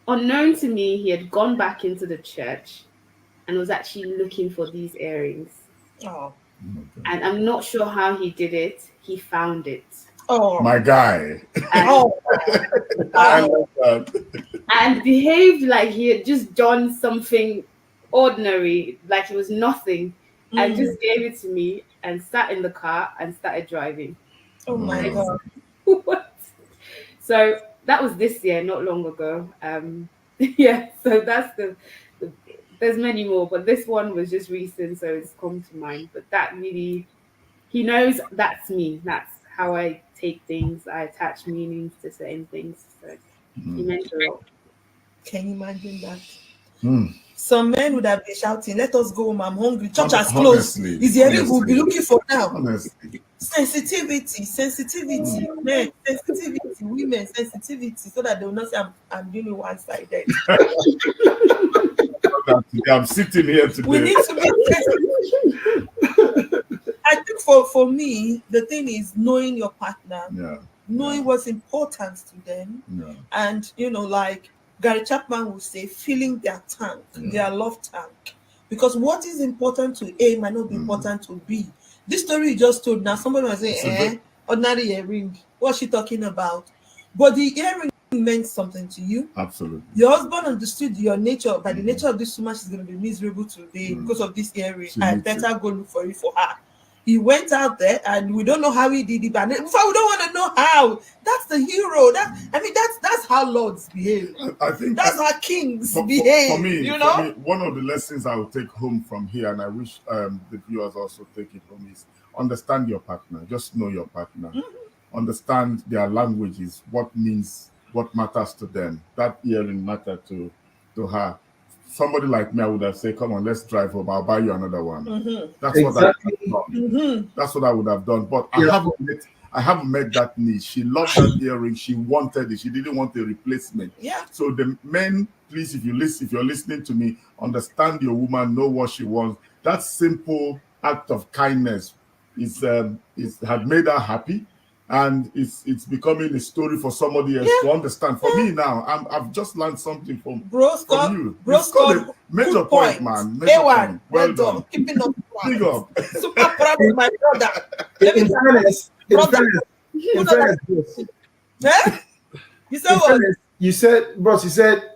unknown to me, he had gone back into the church and was actually looking for these earrings. Oh, And I'm not sure how he did it. He found it. oh, My guy. And oh, I wow. love that. and behaved like he had just done something ordinary, like it was nothing, and Mm. just gave it to me and sat in the car and started driving. Oh my And God. what? So that was this year, not long ago. Yeah, so that's the there's many more, but this one was just recent, so it's come to mind. But that really, he knows that's me. That's how I take things. I attach meanings to certain things. So he meant a lot. Can you imagine that? Hmm. Some men would have been shouting, "Let us go home, I'm hungry. Church has closed. Honestly, Is the earring we'll be looking for now?" honestly. Sensitivity, sensitivity, men, sensitivity, women, sensitivity, so that they will not say I'm doing it one sided. I'm sitting here We today. need to be sensitive. I think for me, the thing is knowing your partner, Yeah, knowing what's important to them, yeah, and like Gary Chapman would say, filling their tank, Yeah. their love tank. Because what is important to A might not be Mhm. important to B. This story you just told, now somebody might say, It's a bit- ordinary earring. What's she talking about? But the earring meant something to you. absolutely. Your husband understood your nature. By the nature of this woman, she's going to be miserable today because of this earring. She I needs better go look for it for her. He went out there, and we don't know how he did it. But in fact, we don't want to know how. That's the hero. That's how lords behave. I think That's how kings for behave. me, You know. one of the lessons I will take home from here, and I wish the viewers also take it home, is understand your partner. Just know your partner. Understand their languages, what matters to them. That earring mattered to her. Somebody like me, I would have said, "Come on, let's drive home. I'll buy you another one." That's what I would Exactly. have done. That's what I would have done. But Yeah. I haven't met that niece. She loved that earring. She wanted it. She didn't want a replacement. Yeah. So the men, please, if you're listening to me, understand your woman, know what she wants. That simple act of kindness had made her happy, and it's becoming a story for somebody else to understand. For me now, I've just learned something from you. Bro You scored scored a major good point, point. man. Major A1, point. Well done. Keeping up. Big up. Super proud of my brother. Let me In tell fairness, in brother. fairness, in fairness, boss. Eh? You said In what? fairness, you said, boss, you said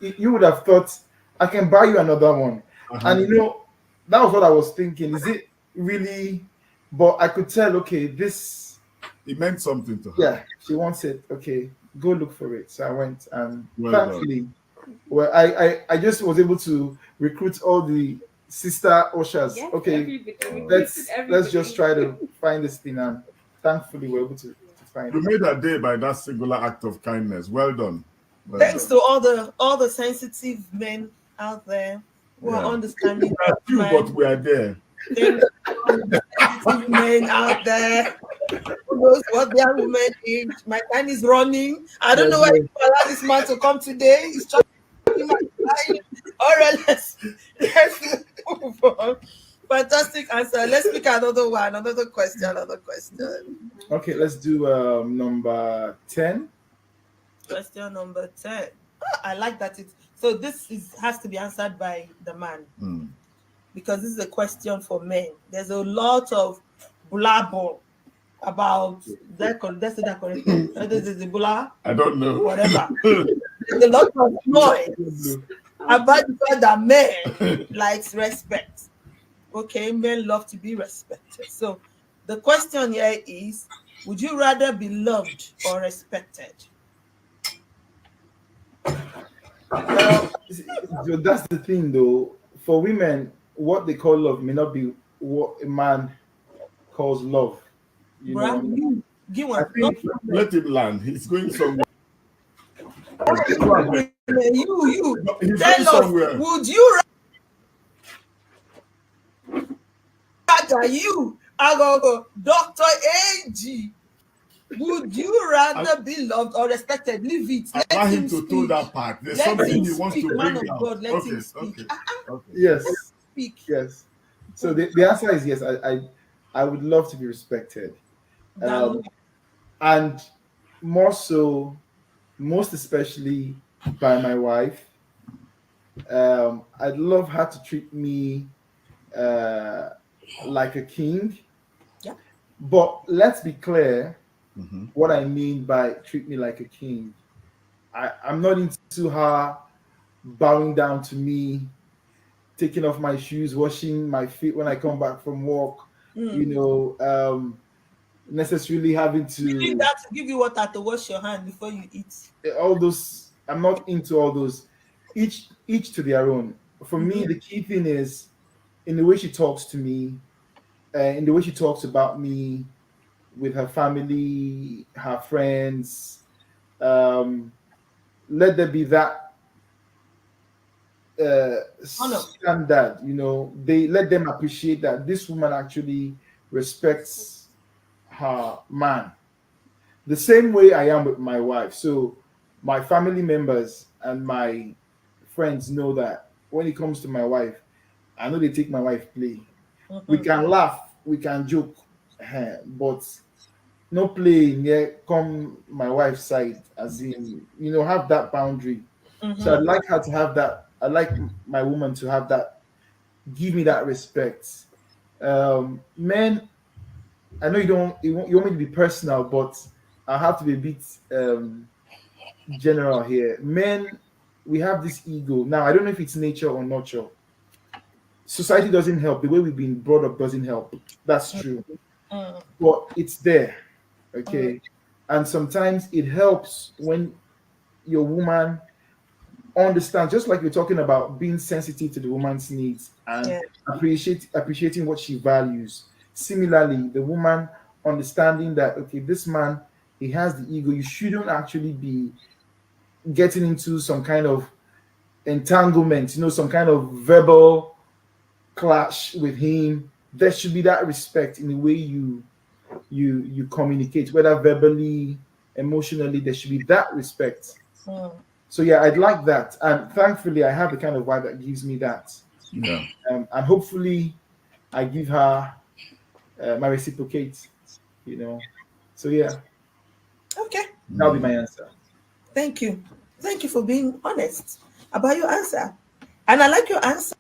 you would have thought I can buy you another one. And that was what I was thinking. Is it really? But I could tell, okay, this, It meant something to her. yeah, she wants it. Okay, go look for it. So I went, and Well done. thankfully, Well, I just was able to recruit all the sister ushers. Yes, Okay, everybody. We recruited let's just everybody. try to find this thing, and thankfully we're able to find You it. made her day by that singular act of kindness. Well done. Well Thanks done. to all the sensitive men out there who are Yeah. understanding We are few, but women. we are there. Thanks to all the sensitive men out there who knows what their woman is. My time is running. I don't Yes, know why you yes. allow this man to come today. He's just my time. All right, let's move on. Fantastic answer. Let's pick another question. Okay, let's do number 10. Question number 10. Ah, I like that it so this is has to be answered by the man Hmm. because this is a question for men. There's a lot of blabber about that. That's that correctly. This is the blah, I don't know. whatever. There's a lot of noise about the fact that men likes respect. Okay, men love to be respected. So the question here is: would you rather be loved or respected? Well, so that's the thing, though. For women, what they call love may not be what a man calls love. You know, Bruh, you give I one. Not think Let him land. He's going somewhere. you. He's going Tell us, somewhere. would you rather you, Agogo, Dr. AG, would you rather be loved or respected? Leave it. Allow Let him him to toe speak. that part. There's Let something him he wants speak, to man bring of out. God. Let him Okay, speak. okay, okay. yes, Speak. yes. So the answer is yes. I would love to be respected, Down. and more so, most especially by my wife. I'd love her to treat me uh, like a king. Yeah. But let's be clear Mhm. what I mean by treat me like a king. I'm not into her bowing down to me, taking off my shoes, washing my feet when I come back from work, you Mm. know, necessarily having You need to that to give you water to wash your hand before you eat. all those. I'm not into all those. Each to their own. For me, Mhm. the key thing is in the way she talks to me, in the way she talks about me with her family, her friends. Um, let there be that Honor. standard. You know, they let them appreciate that this woman actually respects her man the same way I am with my wife. So my family members and my friends know that when it comes to my wife, I know they take my wife play. We Mhm. can laugh, we can joke, but no playing near come my wife's side, as in, you know, have that boundary. So I'd Mhm. like her to have that. I'd like my woman to have that, give me that respect. Men, I know you want me to be personal, but I have to be a bit general here. Men, we have this ego. Now, I don't know if it's nature or nurture. Society doesn't help. The way we've been brought up doesn't help. That's true. Mm. But it's there. Mm. Okay. And sometimes it helps when your woman understands, just like you're talking about being sensitive to the woman's needs and Yeah. appreciating what she values. Similarly, the woman understanding that okay, this man, he has the ego. You shouldn't actually be getting into some kind of entanglement, you know, some kind of verbal clash with him. There should be that respect in the way you communicate, whether verbally, emotionally. There should be that respect. Mm. So yeah, I'd like that, and thankfully, I have the kind of wife that gives me that, Yeah. and hopefully, I give her my reciprocate. You know, so yeah, Okay. that'll be my Mm. answer. Thank you. Thank you for being honest about your answer. And I like your answer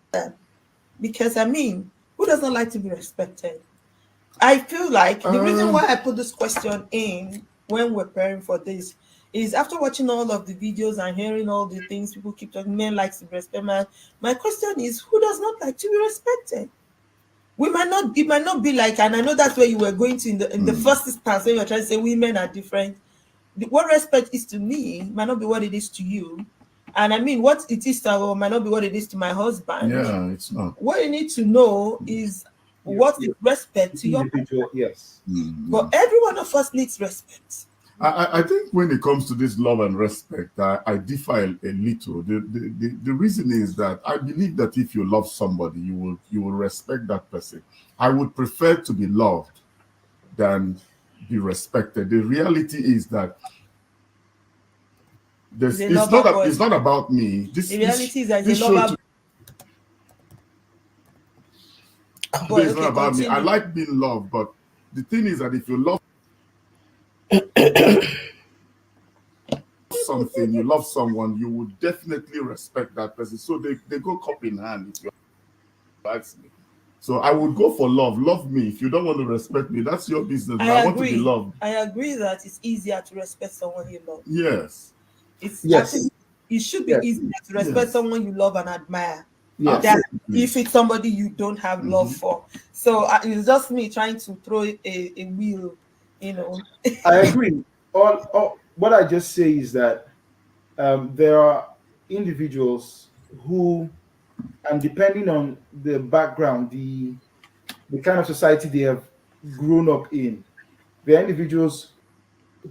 because I mean, who doesn't like to be respected? I feel like the reason Uh, why I put this question in when we're preparing for this is after watching all of the videos and hearing all the things people keep talking, men likes to be respected. My question is, who does not like to be respected? We might not, it might not be like, and I know that's where you were going to in the mm. first instance when you're trying to say women are different. What respect is to me might not be what it is to you. And I mean, what it is to her might not be what it is to my husband. Yeah, it's not. What you need to know is what is respect to your individual. Yes. But every one of us needs respect. I think when it comes to this love and respect, I differ a little. The reason is that I believe that if you love somebody, you will respect that person. I would prefer to be loved than be respected. The reality is that it's not about me. The reality is that he's a lover boy. It's not about me. I like being loved, but the thing is that if you love something, you love someone, you would definitely respect that person. So they go cup in hand, if you ask me. So I would go for love. Love me. If you don't want to respect me, that's your business. I want to be loved. I agree that it's easier to respect someone you love. Yes. It should be easier to respect someone you love and admire. Than if it's somebody you don't have love for. So it's just me trying to throw a wheel, you know. I agree. All what I just say is that there are individuals who, and depending on the background, the kind of society they have grown up in, there are individuals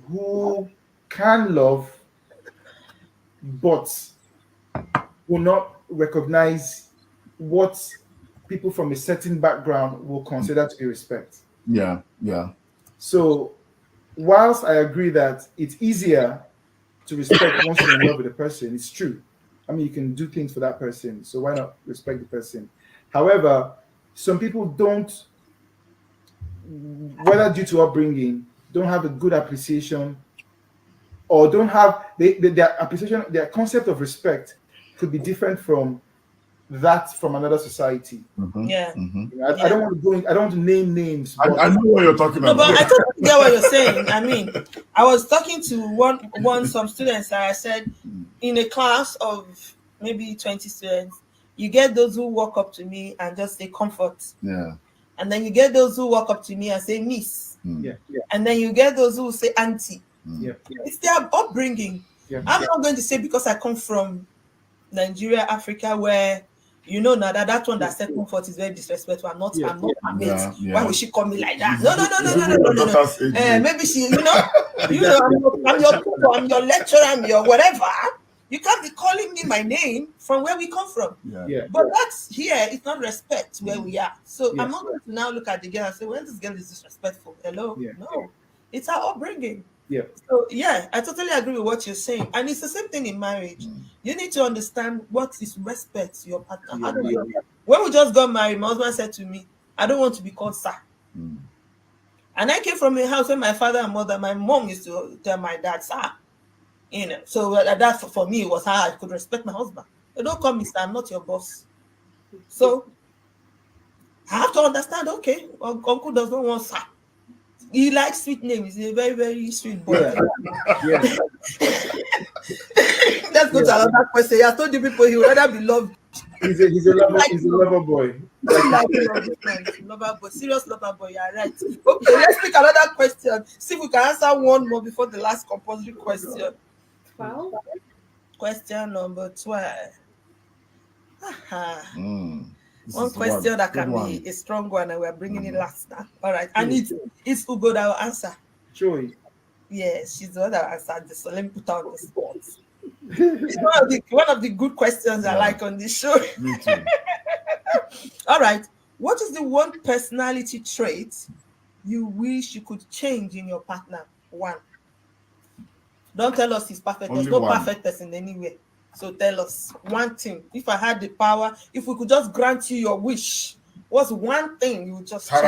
who can love but will not recognize what people from a certain background will consider to be respect. Yeah. So whilst I agree that it's easier to respect once you're in love with a person, it's true. I mean, you can do things for that person, so why not respect the person? However, some people don't, whether due to upbringing, don't have a good appreciation, or don't have their appreciation, their concept of respect could be different from that from another society. Yeah. I don't want to go in, I don't want to name names. I know what you're talking about. No, but I totally get what you're saying. I mean, I was talking to some students, and I said, in a class of maybe 20 students, you get those who walk up to me and just say comfort. Yeah. And then you get those who walk up to me and say miss. And then you get those who say auntie. It's their upbringing. I'm not going to say because I come from Nigeria, Africa, where you know now that one that said comfort is very disrespectful. I'm not Why would she call me like that? No. Maybe she, I'm your tutor, I'm your lecturer, I'm your whatever. You can't be calling me my name from where we come from. But that's here, it's not respect where we are. So I'm not going to now look at the girl and say, well, this girl is disrespectful. Hello? No. It's our upbringing. So I totally agree with what you're saying. And it's the same thing in marriage. You need to understand what is respect to your partner. When we just got married, my husband said to me, I don't want to be called sir. And I came from a house where my father and mother, my mom used to tell my dad, sir. So that for me was how I could respect my husband. But don't call me sir, I'm not your boss. So I have to understand, okay, uncle does not want sir. He likes sweet names. He's a very, very sweet boy. Let's go to another question. I told you people he would rather be loved. He's a lover boy. Lover boy, serious lover boy. You're right. Okay, let's pick another question. See if we can answer one more before the last compulsory question. 12. Question number 12. One question that can be a strong one, and we're bringing it last now. All right, and it's Ugo that will answer. Joy. Yes, she's the one that answered this. So let me put her on the spot. It's one of the good questions I like on this show. Me too. All right, what is the one personality trait you wish you could change in your partner? One. Don't tell us he's perfect. There's no perfect person anywhere. So tell us one thing. If I had the power, if we could just grant you your wish, what's one thing you would just change?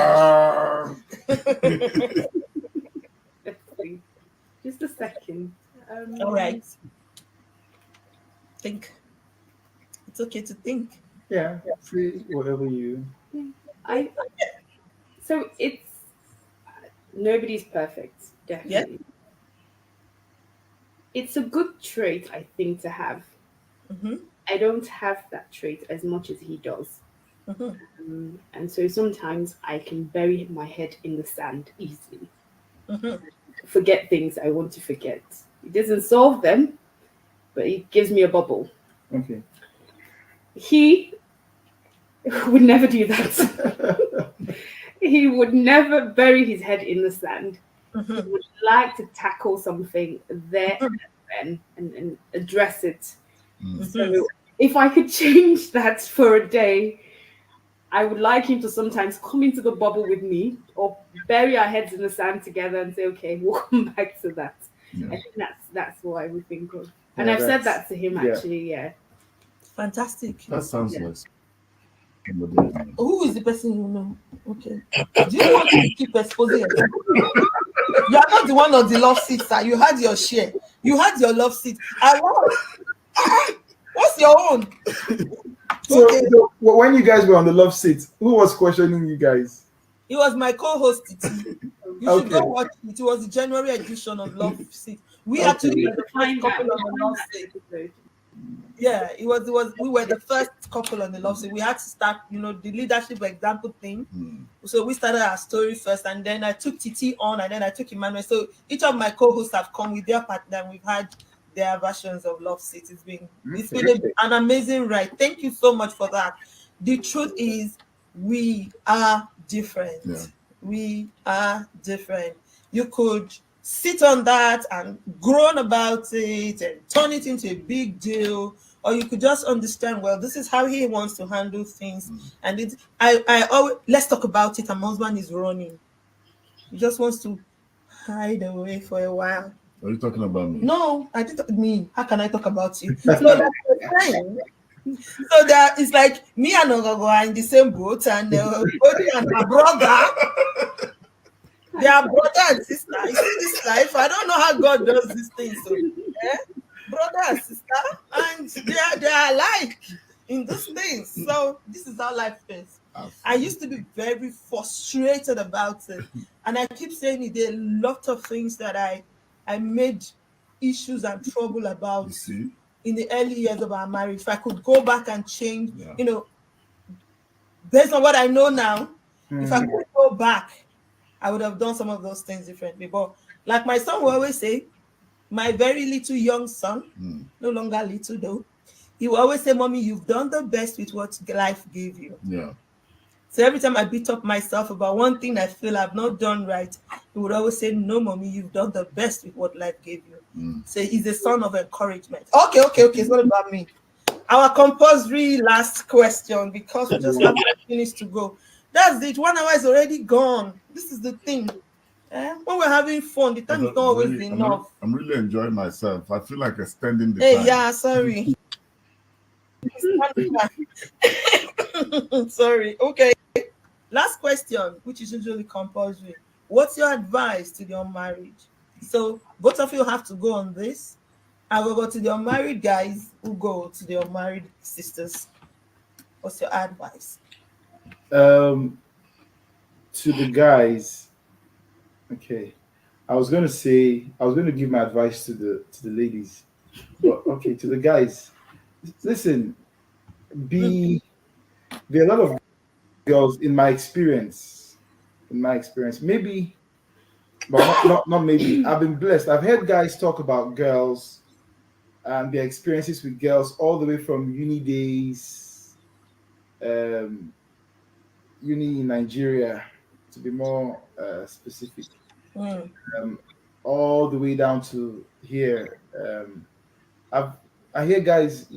Just a second. All right. Think. It's okay to think. Yeah, free whatever you. So it's nobody's perfect, definitely. Yeah. It's a good trait, I think, to have. I don't have that trait as much as he does. And so sometimes I can bury my head in the sand easily. Forget things I want to forget. It doesn't solve them, but he gives me a bubble. Okay. He would never do that. He would never bury his head in the sand. He would like to tackle something there and then and address it. So if I could change that for a day, I would like him to sometimes come into the bubble with me or bury our heads in the sand together and say, okay, we'll come back to that. Yeah. I think that's what I would think of. Yeah, And I've said that's- that to him yeah. actually, yeah. Fantastic. That sounds Yeah. like somebody. Who is the person you know? Okay. Do you want to keep exposing yourself? You are not the one on the love seat, sir. You had your share. You had your love seat. I want. What's your own? So, Okay. so when you guys were on the love seat, who was questioning you guys? He was my co-host. Titi. You should Okay. go watch it. It was the January edition of Love Seat. We Okay. actually were the first Find that, couple on the Love Seat. episode. Yeah, it was. We were the first couple on the Love Seat. We had to start, the leadership example thing. So we started our story first, and then I took Titi on, and then I took Emmanuel. So each of my co-hosts have come with their partner, and we've had their versions of Love Seat. It's been an amazing ride. Thank you so much for that. The truth is, we are different. Yeah. We are different. You could sit on that and groan about it and turn it into a big deal, or you could just understand, well, this is how he wants to handle things. And I always, let's talk about it. And my husband is running. He just wants to hide away for a while. Are you talking about me? No, I didn't. Me. How can I talk about you? So that's the thing. So that it's like me and Ogogo are in the same boat, and Odi and her brother, they are brother and sister. You see this life? I don't know how God does these things. So, brother and sister, and they are alike in these things. So this is how life is. I used to be very frustrated about it, and I keep saying it. There are a lot of things that I made issues and trouble about. You see? In the early years of our marriage. If I could go back and change, based on what I know now, if I could go back, I would have done some of those things differently. But like my son will always say, my very little young son, no longer little though, he will always say, Mommy, you've done the best with what life gave you. Yeah. So every time I beat up myself about one thing I feel I've not done right, he would always say, no, Mommy, you've done the best with what life gave you. So he's a son of encouragement. Okay. It's not about me. Our compulsory last question, because we just have 5 minutes to go. That's it. 1 hour is already gone. This is the thing. When we're having fun, the time is not always enough. I'm really enjoying myself. I feel like extending the Hey, time. yeah, sorry. Sorry. Okay. Last question, which is usually compulsory. What's your advice to the unmarried? So both of you have to go on this. I will go to the unmarried guys who go to the unmarried sisters. What's your advice? To the guys, okay. I was going to give my advice to the ladies, but okay, to the guys, listen. There are a lot of girls in my experience, maybe, but not maybe. I've been blessed. I've heard guys talk about girls and their experiences with girls all the way from uni days, uni in Nigeria, to be more specific, all the way down to here. I hear guys,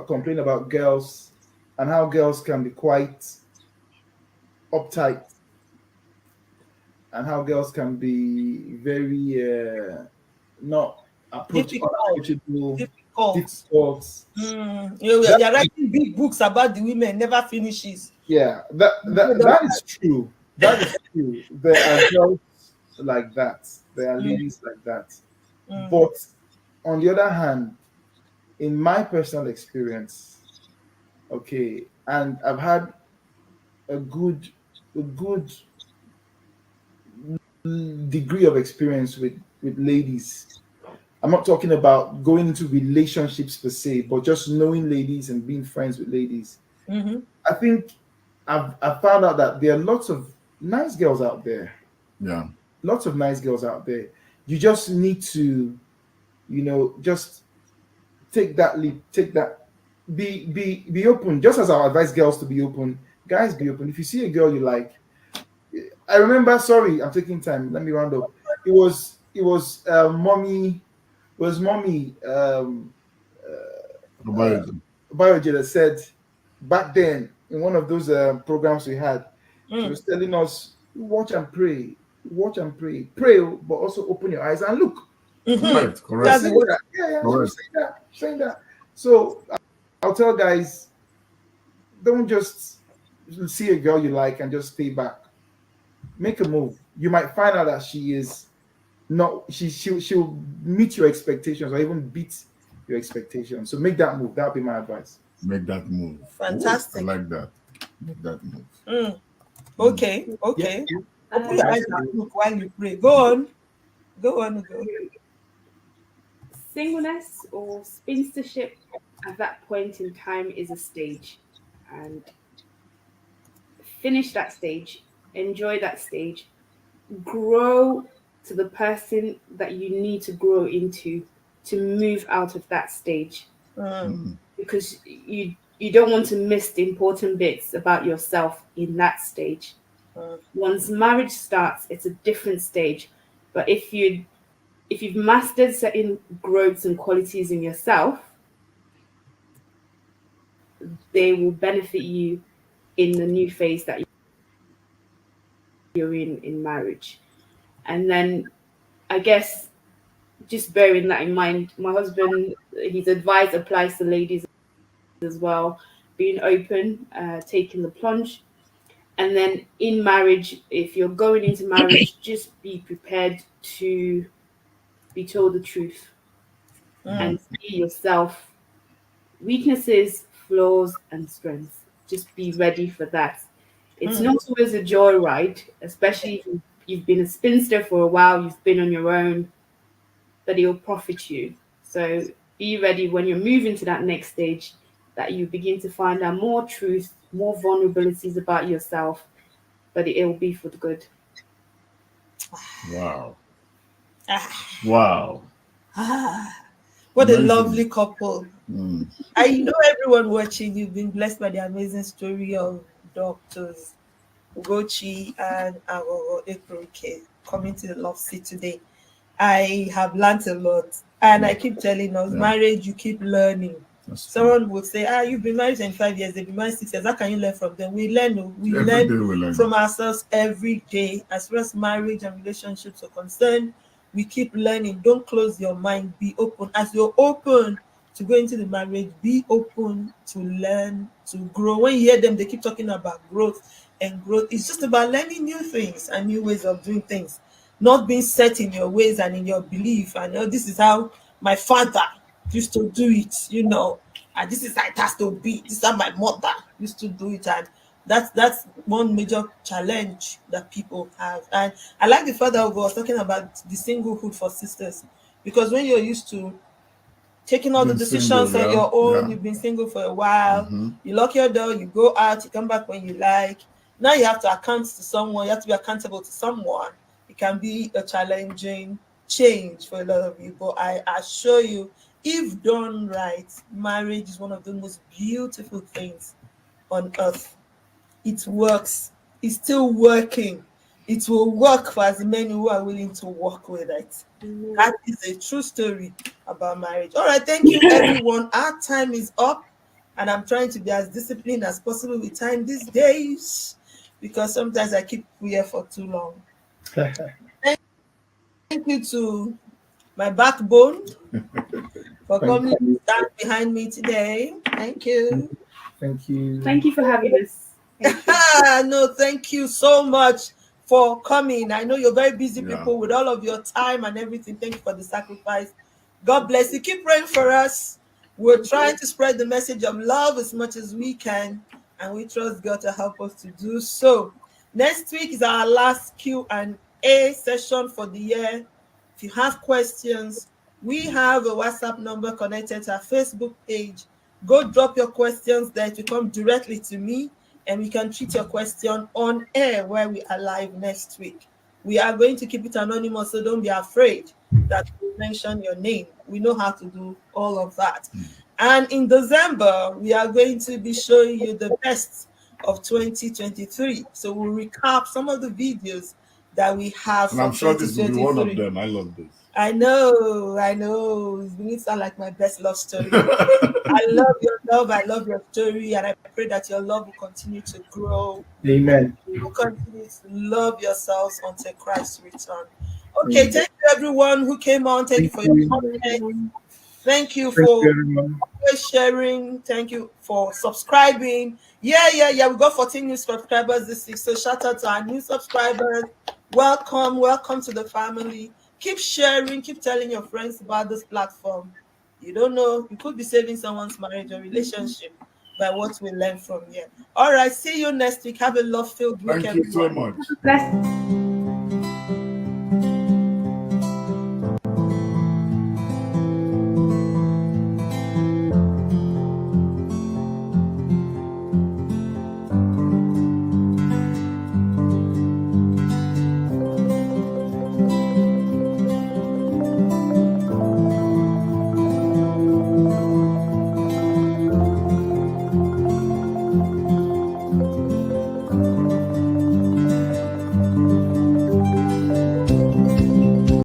complain about girls and how girls can be quite uptight and how girls can be very not approachable, difficult. You're writing big books about the women, never finishes. Yeah, that is true. That is true. There are girls like that. There are ladies like that. But on the other hand, in my personal experience, okay, and I've had a good degree of experience with ladies. I'm not talking about going into relationships per se, but just knowing ladies and being friends with ladies. I think I've found out that there are lots of nice girls out there. Yeah. Lots of nice girls out there. You just need to, just take that leap, take that, be open. Just as I advise girls to be open, guys be open. If you see a girl you like, I remember. Sorry, I'm taking time. Let me round up. It was mommy. It was mommy. Obayaji. Biogen that said back then in one of those programs we had, she was telling us, watch and pray, but also open your eyes and look. Right, She was correct. saying that. Yeah, she was Correct. saying that. So I'll tell guys, don't just see a girl you like and just stay back. Make a move. You might find out that she is not. She'll meet your expectations or even beat your expectations. So make that move. That'll be my advice. Make that move. Fantastic. Ooh, I like that. Make that move. Okay. Yeah. Open your eyes and look while you pray. Go on. Go. Singleness or spinstership at that point in time is a stage, and finish that stage, enjoy that stage, grow to the person that you need to grow into to move out of that stage, because you don't want to miss the important bits about yourself in that stage. Once marriage starts, it's a different stage. But if you've mastered certain growths and qualities in yourself, they will benefit you in the new phase that you're in marriage. And then I guess just bearing that in mind, my husband, his advice applies to ladies as well, being open, taking the plunge. And then in marriage, if you're going into marriage, just be prepared to be told the truth and see yourself, weaknesses, flaws, and strengths. Just be ready for that. It's not always a joyride, especially if you've been a spinster for a while, you've been on your own, but it will profit you. So be ready when you're moving to that next stage that you begin to find out more truth, more vulnerabilities about yourself, but it will be for the good. Wow. Ah, Wow. what a Amazing. lovely couple. I know everyone watching, you've been blessed by the amazing story of doctors Ugochi and our Ekpuruke coming to the love seat today. I have learned a lot, and I keep telling us, marriage, you keep learning. That's true. Someone will say, you've been married 5 years, they've been married 6 years. How can you learn from them? We learn, we Every learn day we learn. from ourselves every day. As far as marriage and relationships are concerned, we keep learning. Don't close your mind. Be open. As you're open to go into the marriage, be open to learn, to grow. When you hear them, they keep talking about growth and growth. It's just about learning new things and new ways of doing things, not being set in your ways and in your belief. And this is how my father used to do it, and this is how it has to be. This is how my mother used to do it, and that's one major challenge that people have. And I like the fact that we was talking about the singlehood for sisters, because when you're used to taking all the Being decisions single, on yeah. your own, Yeah. you've been single for a while, Mm-hmm. you lock your door, you go out, you come back when you like. Now you have to account to someone, you have to be accountable to someone. It can be a challenging change for a lot of you, but I assure you, if done right, marriage is one of the most beautiful things on earth. It works. It's still working. It will work for as many who are willing to work with it. That is a true story about marriage. All right, thank you, everyone. Our time is up, and I'm trying to be as disciplined as possible with time these days, because sometimes I keep here for too long. Thank you to my backbone for Thank coming to you. stand behind me today. Thank you. Thank you. Thank you for having us. Thank you. No, thank you so much for coming. I know you're very busy Yeah. people with all of your time and everything. Thank you for the sacrifice. God bless you. Keep praying for us. We're trying to spread the message of love as much as we can, and we trust God to help us to do so. Next week is our last Q&A session for the year. If you have questions, we have a WhatsApp number connected to our Facebook page. Go drop your questions there to come directly to me, and we can treat your question on air where we are live next week. We are going to keep it anonymous, so don't be afraid. that we mention your name. We know how to do all of that. And in December, we are going to be showing you the best of 2023. So we'll recap some of the videos that we have And for I'm sure this will be one of 2023. them. I love this. I know. It's going to sound like my best love story. I love your love. I love your story. And I pray that your love will continue to grow and Amen. you will continue to love yourselves until Christ return. Okay, Amen. thank you everyone who came on. Thank you Thank for your you. content. Thank you Thank you, for everyone. always sharing. Thank you for subscribing. Yeah. We got 14 new subscribers this week. So shout out to our new subscribers. Welcome to the family. Keep sharing, keep telling your friends about this platform. You don't know, you could be saving someone's marriage or relationship by what we learn from here. All right, see you next week. Have a love-filled week, Thank you so everyone. much. Bless